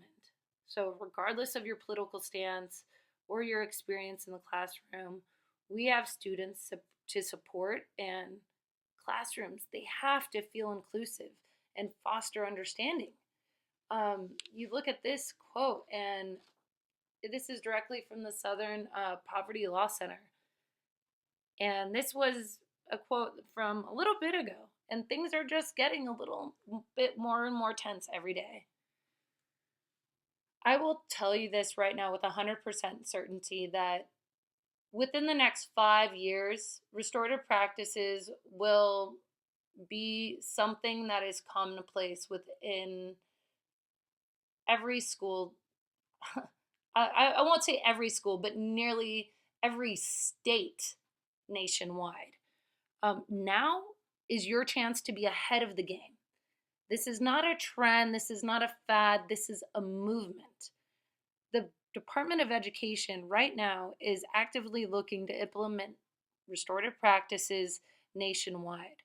So regardless of your political stance or your experience in the classroom, we have students to support, and classrooms, they have to feel inclusive and foster understanding. You look at this quote, and this is directly from the Southern Poverty Law Center. And this was a quote from a little bit ago. And things are just getting a little bit more and more tense every day. I will tell you this right now with 100% certainty that within the next 5 years, restorative practices will be something that is commonplace within every school. I won't say every school, but nearly every state nationwide. Now is your chance to be ahead of the game. This is not a trend, this is not a fad, this is a movement. The Department of Education right now is actively looking to implement restorative practices nationwide.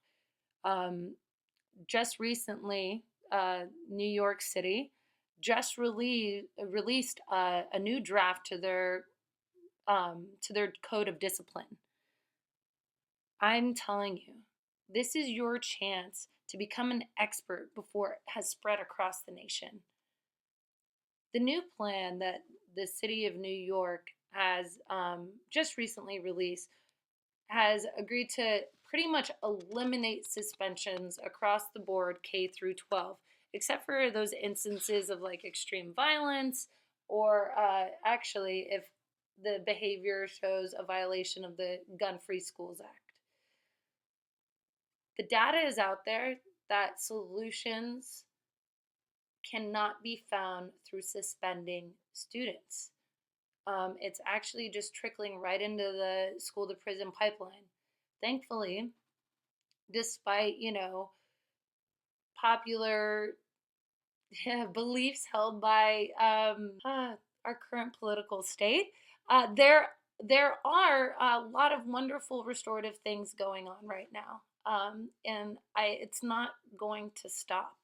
Just recently, New York City just released a new draft to their code of discipline. I'm telling you, this is your chance to become an expert before it has spread across the nation. The new plan that the city of New York has just recently released has agreed to pretty much eliminate suspensions across the board K through 12, except for those instances of like extreme violence or actually if the behavior shows a violation of the Gun Free Schools Act. The data is out there that solutions cannot be found through suspending students. It's actually just trickling right into the school to prison pipeline. Thankfully, despite, popular beliefs held by our current political state, there are a lot of wonderful restorative things going on right now. And it's not going to stop.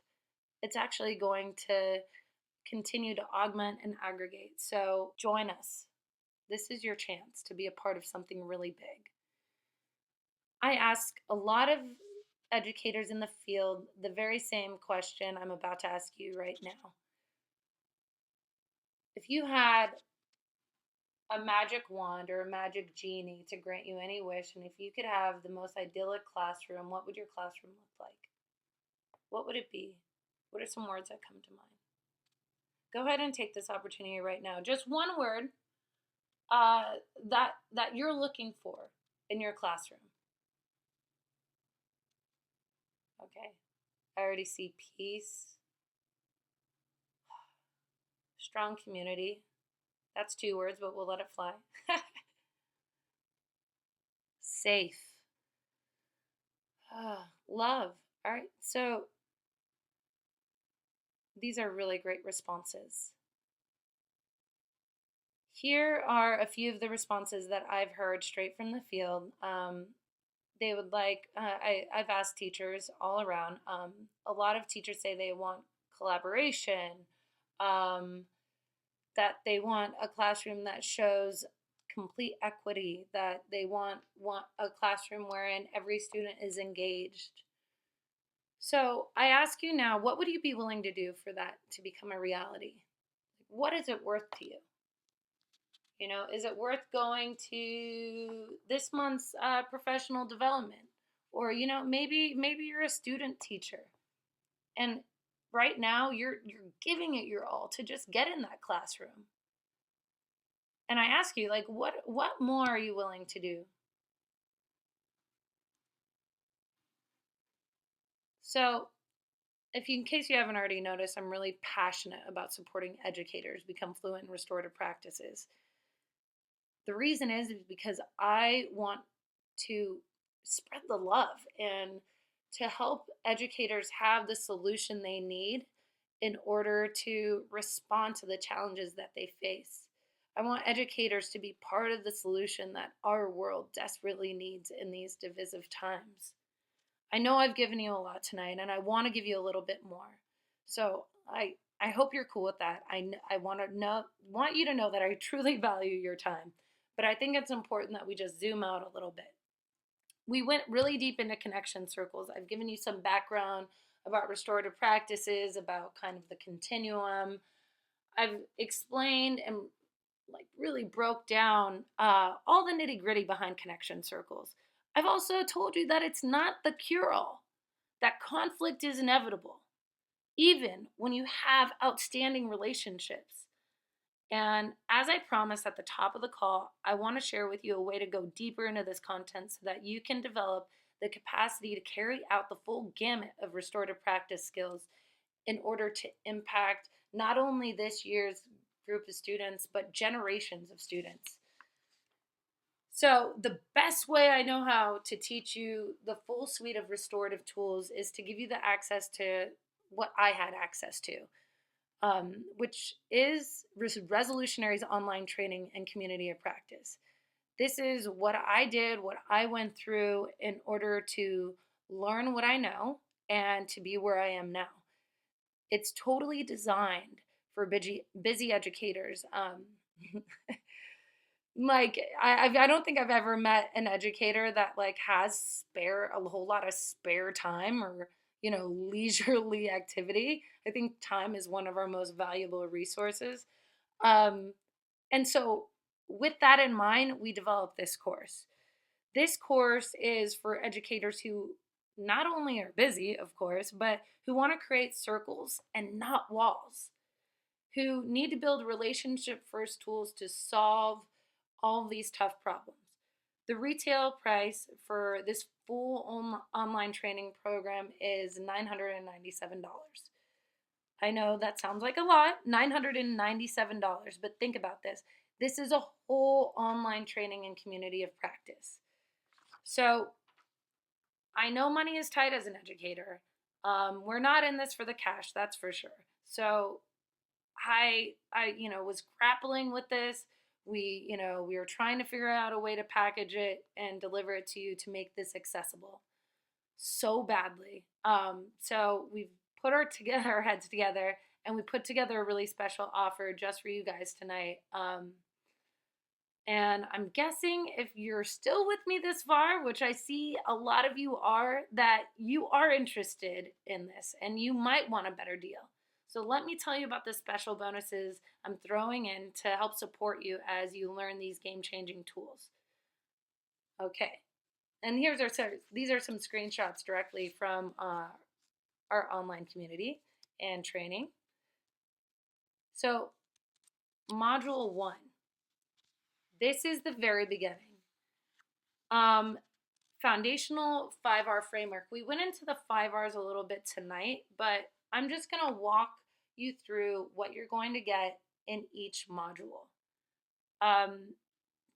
It's actually going to continue to augment and aggregate. So join us. This is your chance to be a part of something really big. I ask a lot of educators in the field the very same question I'm about to ask you right now. If you had a magic wand or a magic genie to grant you any wish, and if you could have the most idyllic classroom, what would your classroom look like? What would it be? What are some words that come to mind? Go ahead and take this opportunity right now. Just one word that you're looking for in your classroom. Okay. I already see peace, strong community. That's 2 words, but we'll let it fly. Safe. Love. All right. So these are really great responses. Here are a few of the responses that I've heard straight from the field. They would like, I've asked teachers all around. A lot of teachers say they want collaboration, um, that they want a classroom that shows complete equity, that they want a classroom wherein every student is engaged. So I ask you now, what would you be willing to do for that to become a reality? What is it worth to you? You know, is it worth going to this month's professional development? Or, you know, maybe you're a student teacher and right now you're giving it your all to just get in that classroom. And I ask you, like, what more are you willing to do? So, if you, in case you haven't already noticed, I'm really passionate about supporting educators become fluent in restorative practices. The reason is because I want to spread the love and to help educators have the solution they need in order to respond to the challenges that they face. I want educators to be part of the solution that our world desperately needs in these divisive times. I know I've given you a lot tonight and I want to give you a little bit more. So I hope you're cool with that. I want you to know that I truly value your time. But I think it's important that we just zoom out a little bit. We went really deep into connection circles. I've given you some background about restorative practices, about kind of the continuum. I've explained and like really broke down all the nitty gritty behind connection circles. I've also told you that it's not the cure all, that conflict is inevitable, even when you have outstanding relationships. And as I promised at the top of the call, I want to share with you a way to go deeper into this content so that you can develop the capacity to carry out the full gamut of restorative practice skills in order to impact not only this year's group of students, but generations of students. So, the best way I know how to teach you the full suite of restorative tools is to give you the access to what I had access to, which is Resolutionaries Online Training and Community of Practice. This is what I did, what I went through in order to learn what I know and to be where I am now. It's totally designed for busy educators. Like I don't think I've ever met an educator that like has spare a whole lot of spare time or leisurely activity. I think time is one of our most valuable resources. Um, and so with that in mind, we developed this course. This course is for educators who not only are busy, of course, but who want to create circles and not walls, who need to build relationship first tools to solve all of these tough problems. The retail price for this full online training program is $997. I know that sounds like a lot, $997, but think about this. This is a whole online training and community of practice. So I know money is tight as an educator. We're not in this for the cash, that's for sure. So I was grappling with this. We were trying to figure out a way to package it and deliver it to you to make this accessible so badly. So we've put our heads together and we put together a really special offer just for you guys tonight. And I'm guessing if you're still with me this far, which I see a lot of you are, that you are interested in this and you might want a better deal. So let me tell you about the special bonuses I'm throwing in to help support you as you learn these game-changing tools. Okay, and these are some screenshots directly from our online community. and training. So, Module 1, this is the very beginning. Foundational 5R framework. We went into the 5Rs a little bit tonight, but I'm just going to walk you through what you're going to get in each module.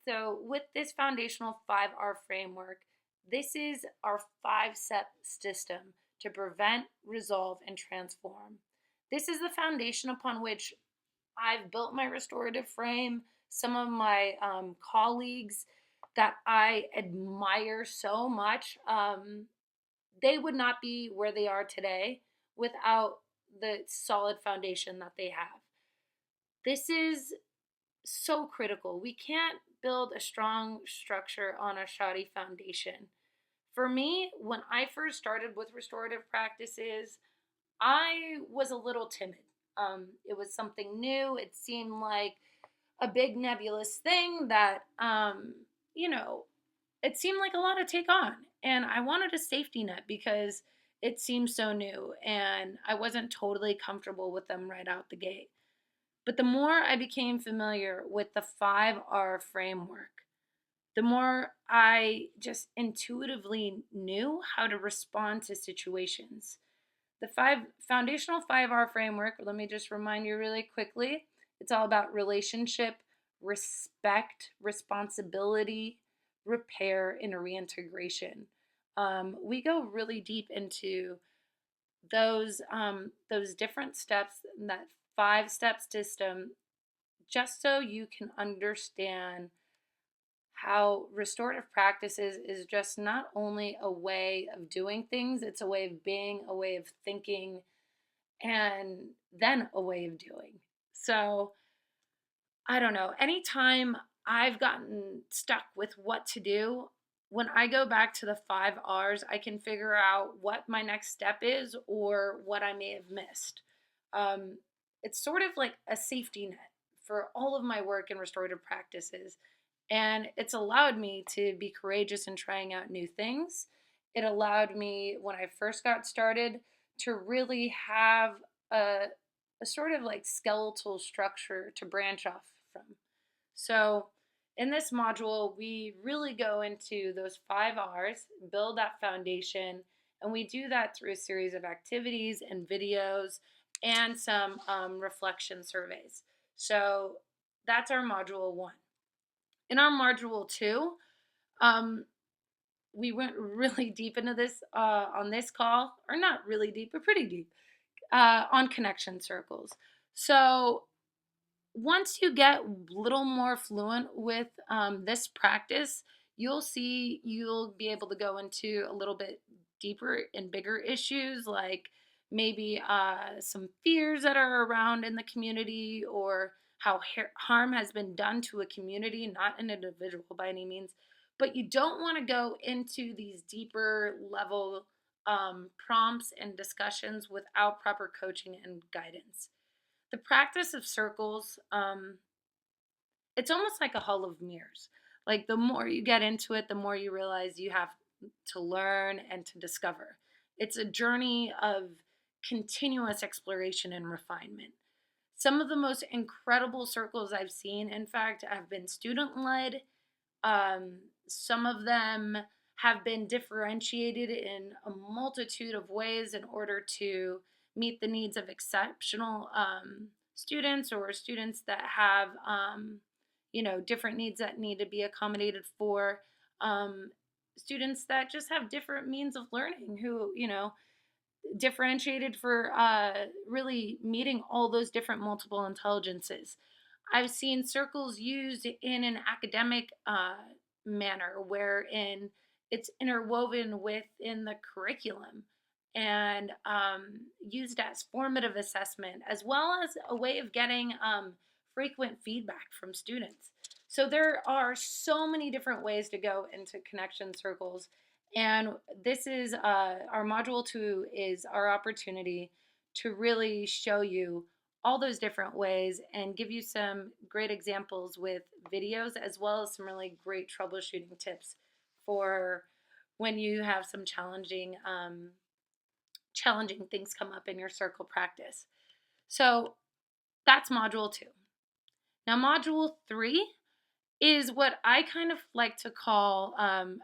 So, with this foundational 5R framework, this is our 5-step system to prevent, resolve, and transform. This is the foundation upon which I've built my restorative frame. Some of my colleagues that I admire so much, they would not be where they are today without the solid foundation that they have. This is so critical. We can't build a strong structure on a shoddy foundation. For me, when I first started with restorative practices, I was a little timid. It was something new. It seemed like a big nebulous thing that, it seemed like a lot to take on. And I wanted a safety net because it seemed so new and I wasn't totally comfortable with them right out the gate. But the more I became familiar with the 5R framework, the more I just intuitively knew how to respond to situations. The foundational 5R framework, let me just remind you really quickly, it's all about relationship, respect, responsibility, repair, and reintegration. We go really deep into those different steps, that 5-step system, just so you can understand how restorative practices is just not only a way of doing things, it's a way of being, a way of thinking, and then a way of doing. So, I don't know. Anytime I've gotten stuck with what to do, when I go back to the 5Rs, I can figure out what my next step is or what I may have missed. Um, it's sort of like a safety net for all of my work in restorative practices. And it's allowed me to be courageous in trying out new things. It allowed me, when I first got started, to really have a, a sort of like skeletal structure to branch off from. So, in this module, we really go into those 5Rs, build that foundation, and we do that through a series of activities and videos and some reflection surveys. So, that's our module 1. In our module 2, um, we went really deep into this on this call, or not really deep, but pretty deep, on connection circles. So once you get a little more fluent with this practice, you'll be able to go into a little bit deeper and bigger issues, like maybe some fears that are around in the community, or how harm has been done to a community, not an individual by any means. But you don't want to go into these deeper level prompts and discussions without proper coaching and guidance. The practice of circles, it's almost like a hall of mirrors. Like the more you get into it, the more you realize you have to learn and to discover. It's a journey of continuous exploration and refinement. Some of the most incredible circles I've seen, in fact, have been student led. Some of them have been differentiated in a multitude of ways in order to meet the needs of exceptional students, or students that have, different needs that need to be accommodated for. Students that just have different means of learning, who, differentiated for really meeting all those different multiple intelligences. I've seen circles used in an academic manner, wherein it's interwoven within the curriculum and used as formative assessment, as well as a way of getting frequent feedback from students. So there are so many different ways to go into connection circles. And this is our module 2 is our opportunity to really show you all those different ways and give you some great examples with videos, as well as some really great troubleshooting tips for when you have some challenging challenging things come up in your circle practice. So that's module 2. Now, module 3 is what I kind of like to call,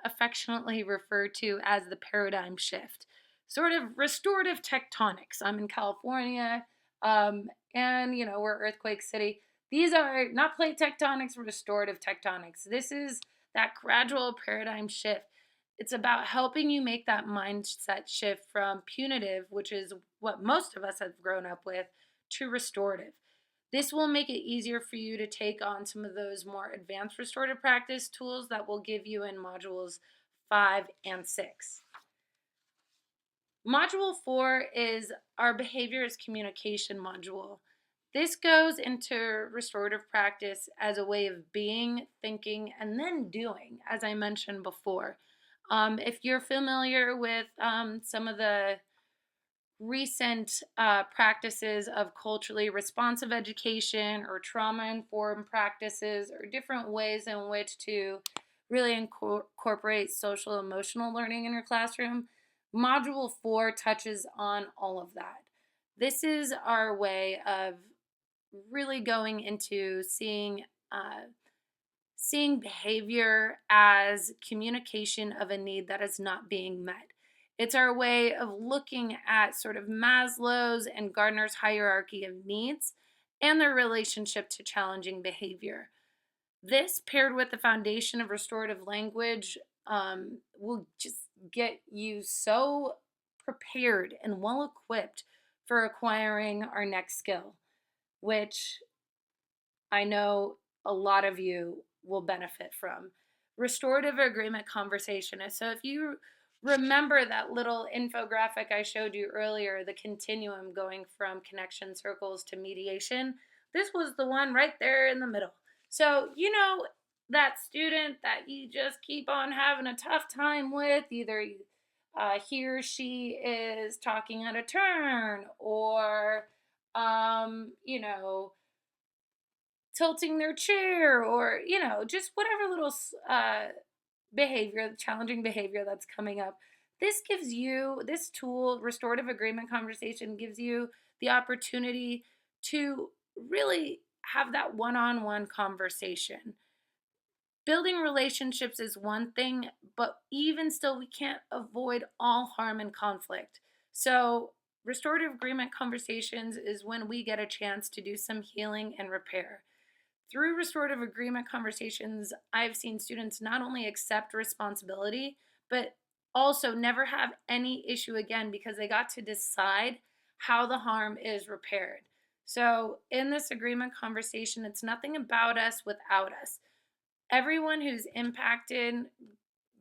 affectionately referred to as the paradigm shift, sort of restorative tectonics. I'm in California, and we're earthquake city. These are not plate tectonics, restorative tectonics. This is that gradual paradigm shift. It's about helping you make that mindset shift from punitive, which is what most of us have grown up with, to restorative. This will make it easier for you to take on some of those more advanced restorative practice tools that we'll give you in modules 5 and 6. Module 4 is our behavior as communication module. This goes into restorative practice as a way of being, thinking, and then doing, as I mentioned before. If you're familiar with some of the recent practices of culturally responsive education or trauma-informed practices or different ways in which to really incorporate social emotional learning in your classroom, Module 4 touches on all of that. This is our way of really going into seeing behavior as communication of a need that is not being met. It's our way of looking at sort of Maslow's and Gardner's hierarchy of needs and their relationship to challenging behavior. This, paired with the foundation of restorative language, will just get you so prepared and well equipped for acquiring our next skill, which I know a lot of you will benefit from. Restorative agreement conversation. So if you remember that little infographic I showed you earlier, the continuum going from connection circles to mediation, this was the one right there in the middle. So, that student that you just keep on having a tough time with, either he or she is talking out of turn or, tilting their chair or, just whatever little behavior, challenging behavior that's coming up. This tool, restorative agreement conversation, gives you the opportunity to really have that one-on-one conversation. Building relationships is one thing, but even still, we can't avoid all harm and conflict. So, restorative agreement conversations is when we get a chance to do some healing and repair. Through restorative agreement conversations, I've seen students not only accept responsibility, but also never have any issue again because they got to decide how the harm is repaired. So, in this agreement conversation, it's nothing about us without us. Everyone who's impacted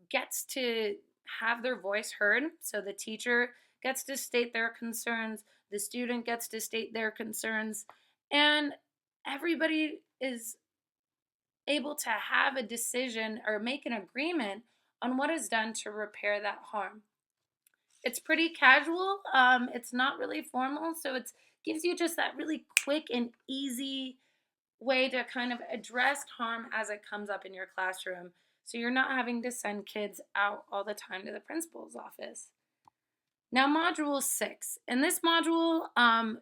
gets to have their voice heard. So, the teacher gets to state their concerns, the student gets to state their concerns, and everybody is able to have a decision or make an agreement on what is done to repair that harm. It's pretty casual. It's not really formal, so it gives you just that really quick and easy way to kind of address harm as it comes up in your classroom. So you're not having to send kids out all the time to the principal's office. Now, module 6. In this module,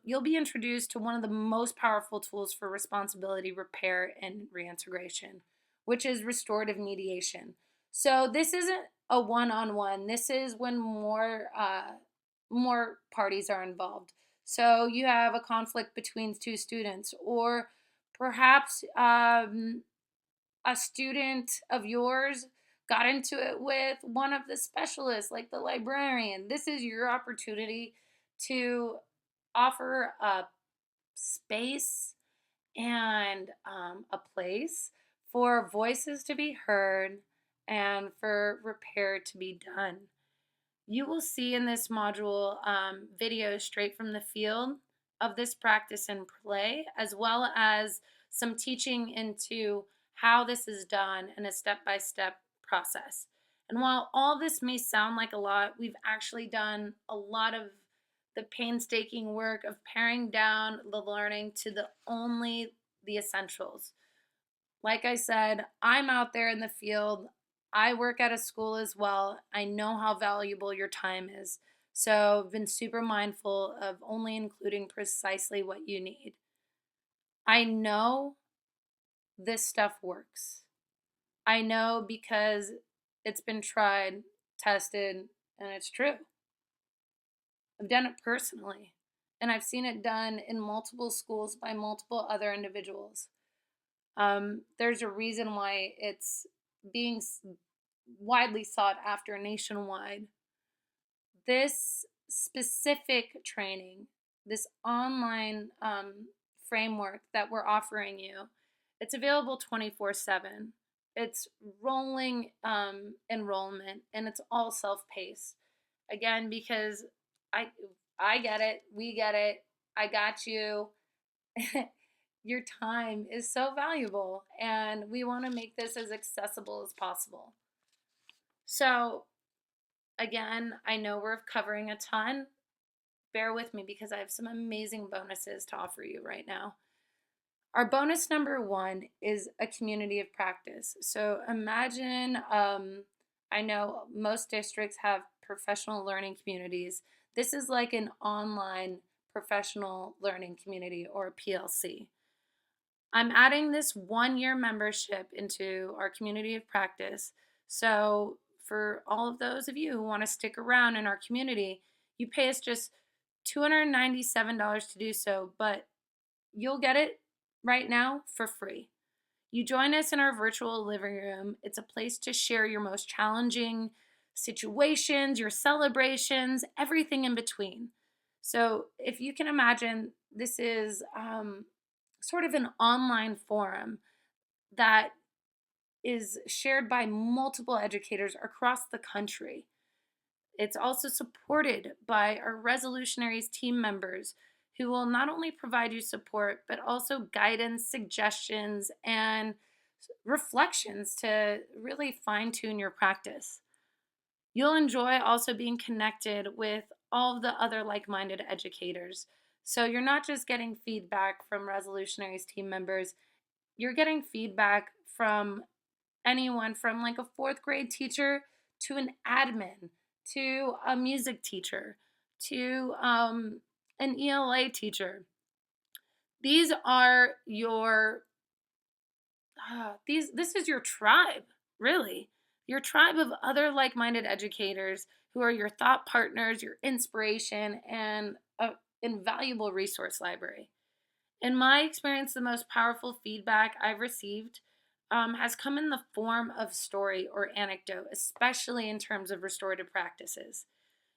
you'll be introduced to one of the most powerful tools for responsibility repair and reintegration, which is restorative mediation. So this isn't a one-on-one. This is when more parties are involved. So you have a conflict between two students, or perhaps a student of yours got into it with one of the specialists, like the librarian. This is your opportunity to offer a space and a place for voices to be heard and for repair to be done. You will see in this module videos straight from the field of this practice and play, as well as some teaching into how this is done in a step-by-step process. And while all this may sound like a lot, we've actually done a lot of the painstaking work of paring down the learning to only the essentials. Like I said, I'm out there in the field. I work at a school as well. I know how valuable your time is. So I've been super mindful of only including precisely what you need. I know this stuff works. I know because it's been tried, tested, and it's true. I've done it personally, and I've seen it done in multiple schools by multiple other individuals. There's a reason why it's being widely sought after nationwide. This specific training, this online framework that we're offering you, it's available 24/7. It's rolling enrollment, and it's all self-paced. Again, because I I get it, we get it, I got you. Your time is so valuable, and we want to make this as accessible as possible. So, again, I know we're covering a ton. Bear with me because I have some amazing bonuses to offer you right now. Our bonus number one is a community of practice. So imagine, I know most districts have professional learning communities. This is like an online professional learning community, or a PLC. I'm adding this 1 year membership into our community of practice. So, for all of those of you who want to stick around in our community, you pay us just $297 to do so, but you'll get it right now for free. You join us in our virtual living room. It's a place to share your most challenging situations, your celebrations, everything in between. So, if you can imagine, this is sort of an online forum that is shared by multiple educators across the country. It's also supported by our Resolutionaries team members who will not only provide you support, but also guidance, suggestions, and reflections to really fine tune your practice. You'll enjoy also being connected with all of the other like minded educators. So you're not just getting feedback from Resolutionaries team members, you're getting feedback from anyone from like a fourth grade teacher to an admin to a music teacher to an ELA teacher. These are your this is your tribe, really. Your tribe of other like-minded educators who are your thought partners, your inspiration, and an invaluable resource library. In my experience, the most powerful feedback I've received has come in the form of story or anecdote, especially in terms of restorative practices.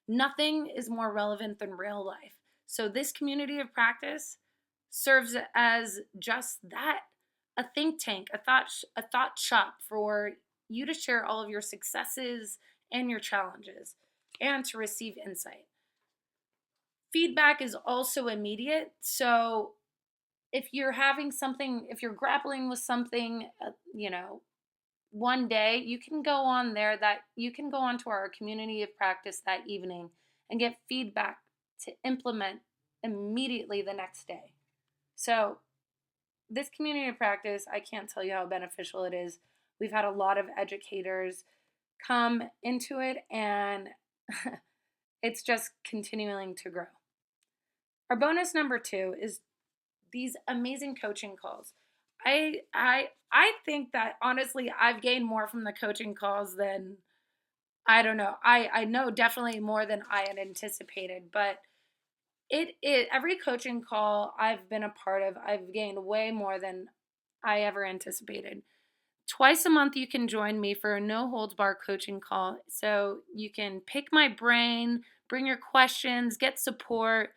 Nothing is more relevant than real life. So, this community of practice serves as just that, a think tank, a thought shop for you to share all of your successes and your challenges and to receive insight. Feedback is also immediate. So, if you're having something, if you're grappling with something, one day, you can go on there, that you can go onto our community of practice that evening and get feedback to implement immediately the next day. So, this community of practice, I can't tell you how beneficial it is. We've had a lot of educators come into it, and it's just continuing to grow. Our bonus number two is these amazing coaching calls. I think that honestly I've gained more from the coaching calls than, I don't know. I know definitely more than I had anticipated, but it every coaching call I've been a part of, I've gained way more than I ever anticipated. Twice a month you can join me for a no holds bar coaching call. So you can pick my brain, bring your questions, get support.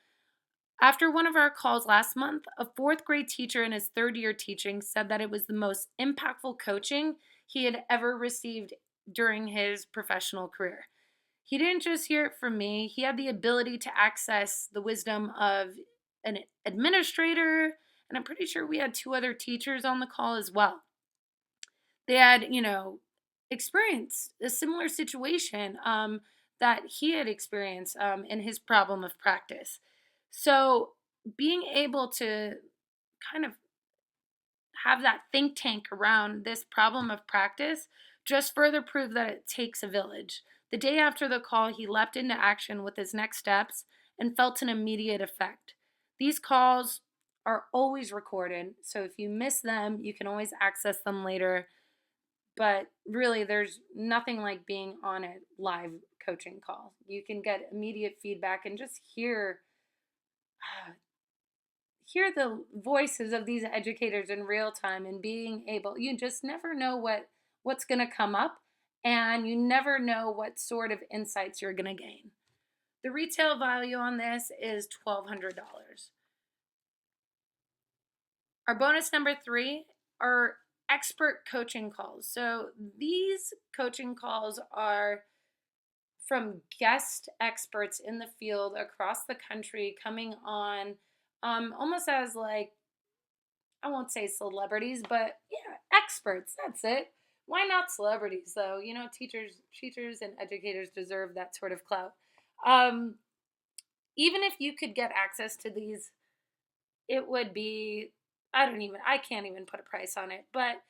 After one of our calls last month, a fourth grade teacher in his third year teaching said that it was the most impactful coaching he had ever received during his professional career. He didn't just hear it from me, he had the ability to access the wisdom of an administrator, and I'm pretty sure we had two other teachers on the call as well. They had, experienced a similar situation that he had experienced in his problem of practice. So, being able to kind of have that think tank around this problem of practice just further proved that it takes a village. The day after the call, he leapt into action with his next steps and felt an immediate effect. These calls are always recorded, so if you miss them, you can always access them later. But really, there's nothing like being on a live coaching call. You can get immediate feedback and just hear the voices of these educators in real time, and being able, you just never know what's going to come up, and you never know what sort of insights you're going to gain. The retail value on this is $1,200. Our bonus number 3 are expert coaching calls. So these coaching calls are from guest experts in the field across the country coming on, almost as like, I won't say celebrities, but yeah, experts. That's it. Why not celebrities though? Teachers and educators deserve that sort of clout. Um, Even if you could get access to these, it would be, I can't even put a price on it, but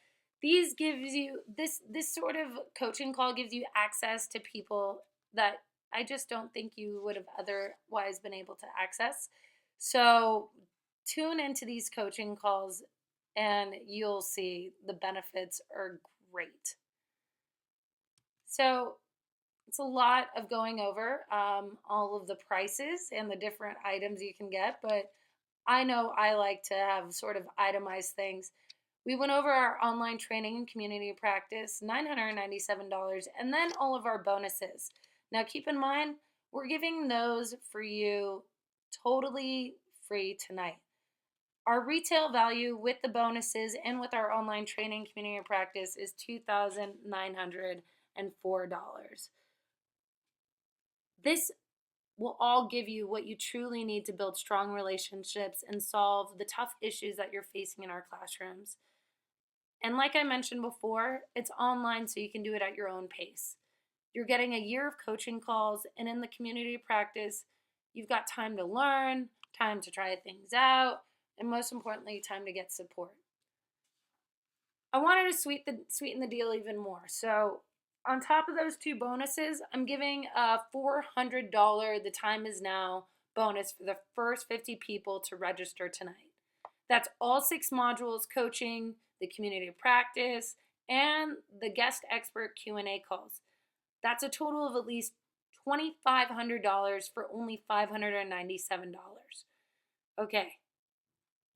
these gives you this sort of coaching call gives you access to people that I just don't think you would have otherwise been able to access. So tune into these coaching calls and you'll see the benefits are great. So it's a lot of going over all of the prices and the different items you can get, but I know I like to have sort of itemized things. We went over our online training and community practice, $997, and then all of our bonuses. Now, keep in mind, we're giving those for you totally free tonight. Our retail value with the bonuses and with our online training community practice is $2,904. This will all give you what you truly need to build strong relationships and solve the tough issues that you're facing in our classrooms. And like I mentioned before, it's online so you can do it at your own pace. You're getting a year of coaching calls, and in the community practice, you've got time to learn, time to try things out, and most importantly, time to get support. I wanted to sweeten the deal even more. So, on top of those 2 bonuses, I'm giving a $400 the time is now bonus for the first 50 people to register tonight. That's all 6 modules, coaching, the community practice, and the guest expert Q&A calls. That's a total of at least $2,500 for only $597. Okay,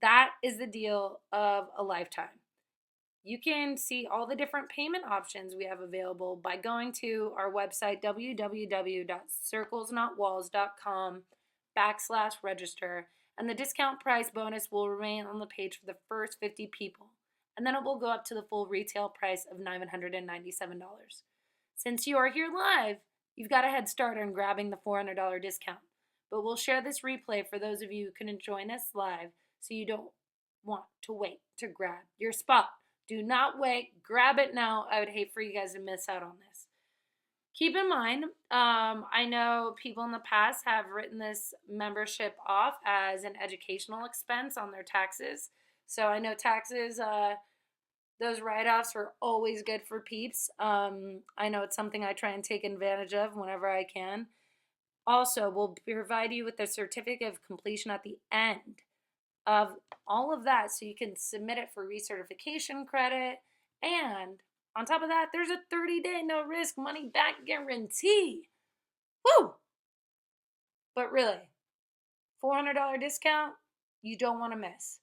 that is the deal of a lifetime. You can see all the different payment options we have available by going to our website, www.circlesnotwalls.com/register, and the discount price bonus will remain on the page for the first 50 people, and then it will go up to the full retail price of $997. Since you are here live, you've got a head start on grabbing the $400 discount, but we'll share this replay for those of you who couldn't join us live, so you don't want to wait to grab your spot. Do not wait. Grab it now. I would hate for you guys to miss out on this. Keep in mind, I know people in the past have written this membership off as an educational expense on their taxes. So I know taxes, those write-offs are always good for peeps. I know it's something I try and take advantage of whenever I can. Also, we'll provide you with a certificate of completion at the end of all of that so you can submit it for recertification credit. And on top of that, there's a 30-day no risk money back guarantee. Woo! But really, $400 discount you don't want to miss.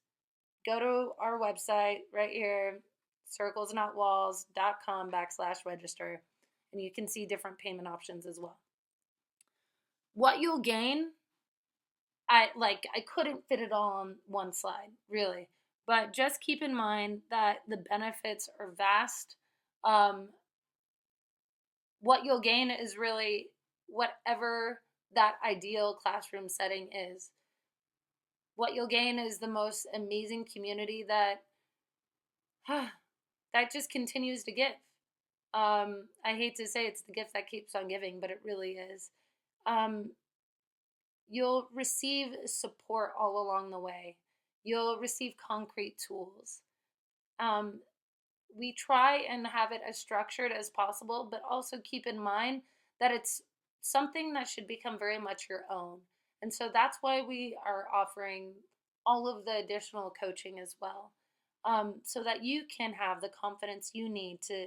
Go to our website right here, circlesnotwalls.com/register, and you can see different payment options as well. What you'll gain, I couldn't fit it all on one slide, really. But just keep in mind that the benefits are vast. What you'll gain is really whatever that ideal classroom setting is. What you'll gain is the most amazing community that that just continues to give. I hate to say it's the gift that keeps on giving, but it really is. You'll receive support all along the way. You'll receive concrete tools. We try and have it as structured as possible, but also keep in mind that it's something that should become very much your own. And so that's why we are offering all of the additional coaching as well, so that you can have the confidence you need to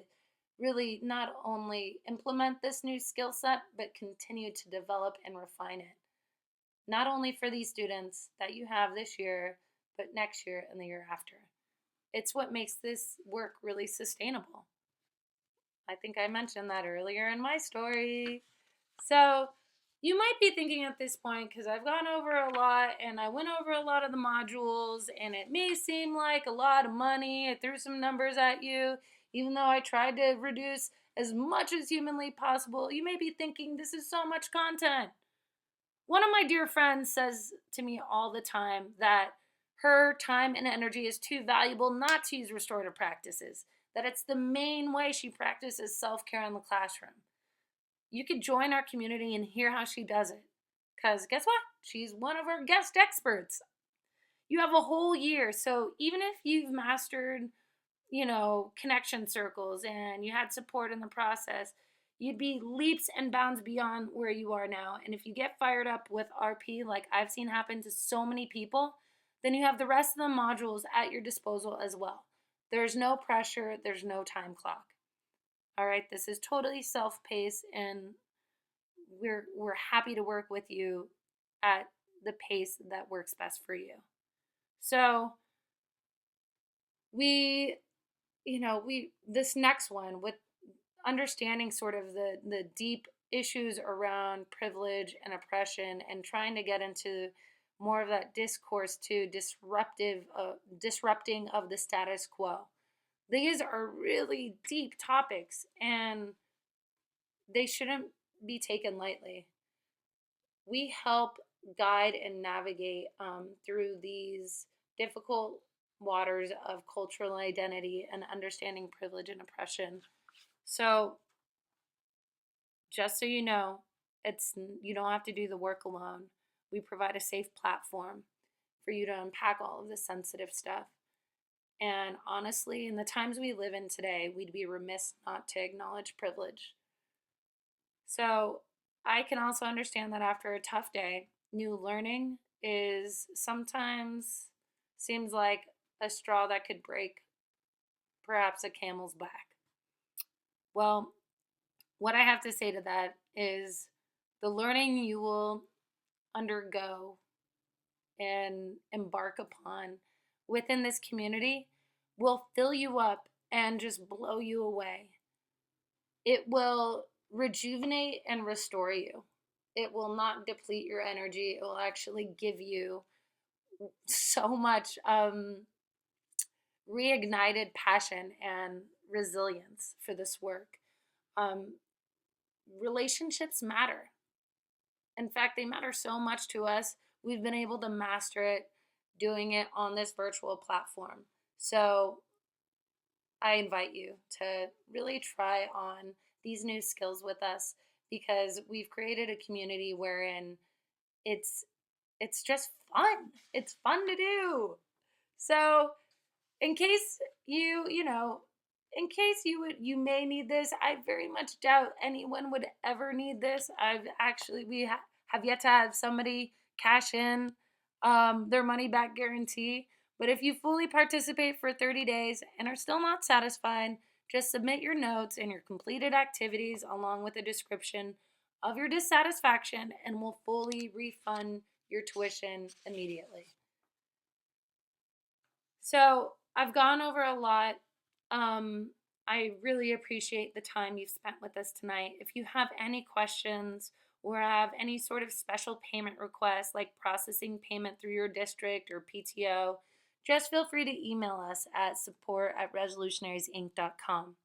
really not only implement this new skill set, but continue to develop and refine it. Not only for these students that you have this year, but next year and the year after. It's what makes this work really sustainable. I think I mentioned that earlier in my story. So, you might be thinking at this point, because I've gone over a lot and I went over a lot of the modules, and it may seem like a lot of money. I threw some numbers at you, even though I tried to reduce as much as humanly possible. You may be thinking, this is so much content. One of my dear friends says to me all the time that her time and energy is too valuable not to use restorative practices, that it's the main way she practices self care in the classroom. You could join our community and hear how she does it. Because guess what? She's one of our guest experts. You have a whole year. So even if you've mastered, connection circles and you had support in the process, you'd be leaps and bounds beyond where you are now. And if you get fired up with RP, like I've seen happen to so many people, then you have the rest of the modules at your disposal as well. There's no pressure, there's no time clock. All right, this is totally self-paced, and we're happy to work with you at the pace that works best for you. So we this next one, with understanding sort of the deep issues around privilege and oppression, and trying to get into more of that discourse to disrupting of the status quo. These are really deep topics, and they shouldn't be taken lightly. We help guide and navigate through these difficult waters of cultural identity and understanding privilege and oppression. So, just so you know, it's you don't have to do the work alone. We provide a safe platform for you to unpack all of the sensitive stuff. And honestly, in the times we live in today, we'd be remiss not to acknowledge privilege. So, I can also understand that after a tough day, new learning is sometimes seems like a straw that could break perhaps a camel's back. Well, what I have to say to that is the learning you will undergo and embark upon within this community will fill you up and just blow you away. It will rejuvenate and restore you. It will not deplete your energy. It will actually give you so much reignited passion and resilience for this work. Um, Relationships matter. In fact, they matter so much to us. We've been able to master it doing it on this virtual platform. So I invite you to really try on these new skills with us, because we've created a community wherein it's it's just fun. It's fun to do. So, in case you may need this, I very much doubt anyone would ever need this. We have yet to have somebody cash in their money back guarantee. But if you fully participate for 30 days and are still not satisfied, just submit your notes and your completed activities along with a description of your dissatisfaction, and we'll fully refund your tuition immediately. So I've gone over a lot. I really appreciate the time you've spent with us tonight. If you have any questions or have any sort of special payment requests, like processing payment through your district or PTO, just feel free to email us at support@resolutioniesinc.com.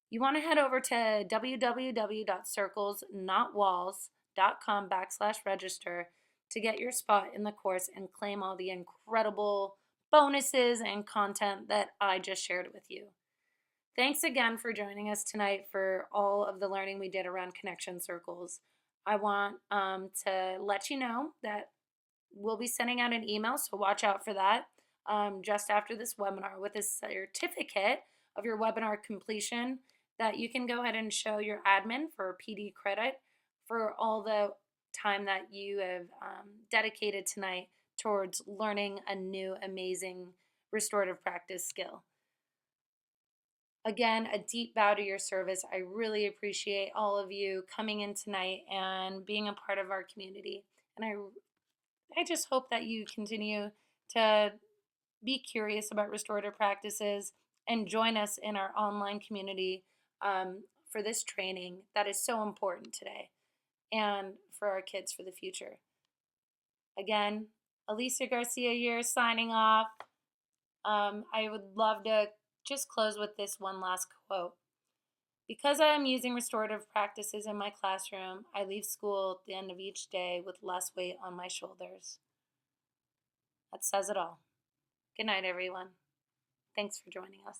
You want to head over to www.circlesnotwalls.com/register to get your spot in the course and claim all the incredible bonuses and content that I just shared with you. Thanks again for joining us tonight for all of the learning we did around connection circles. I want to let you know that we'll be sending out an email, so watch out for that just after this webinar, with a certificate of your webinar completion that you can go ahead and show your admin for PD credit for all the time that you have dedicated tonight towards learning a new amazing restorative practice skill. Again, a deep bow to your service. I really appreciate all of you coming in tonight and being a part of our community. And I just hope that you continue to be curious about restorative practices and join us in our online community for this training that is so important today and for our kids for the future. Again, Alicia Garcia here signing off. I would love to just close with this one last quote. Because I am using restorative practices in my classroom, I leave school at the end of each day with less weight on my shoulders. That says it all. Good night, everyone. Thanks for joining us.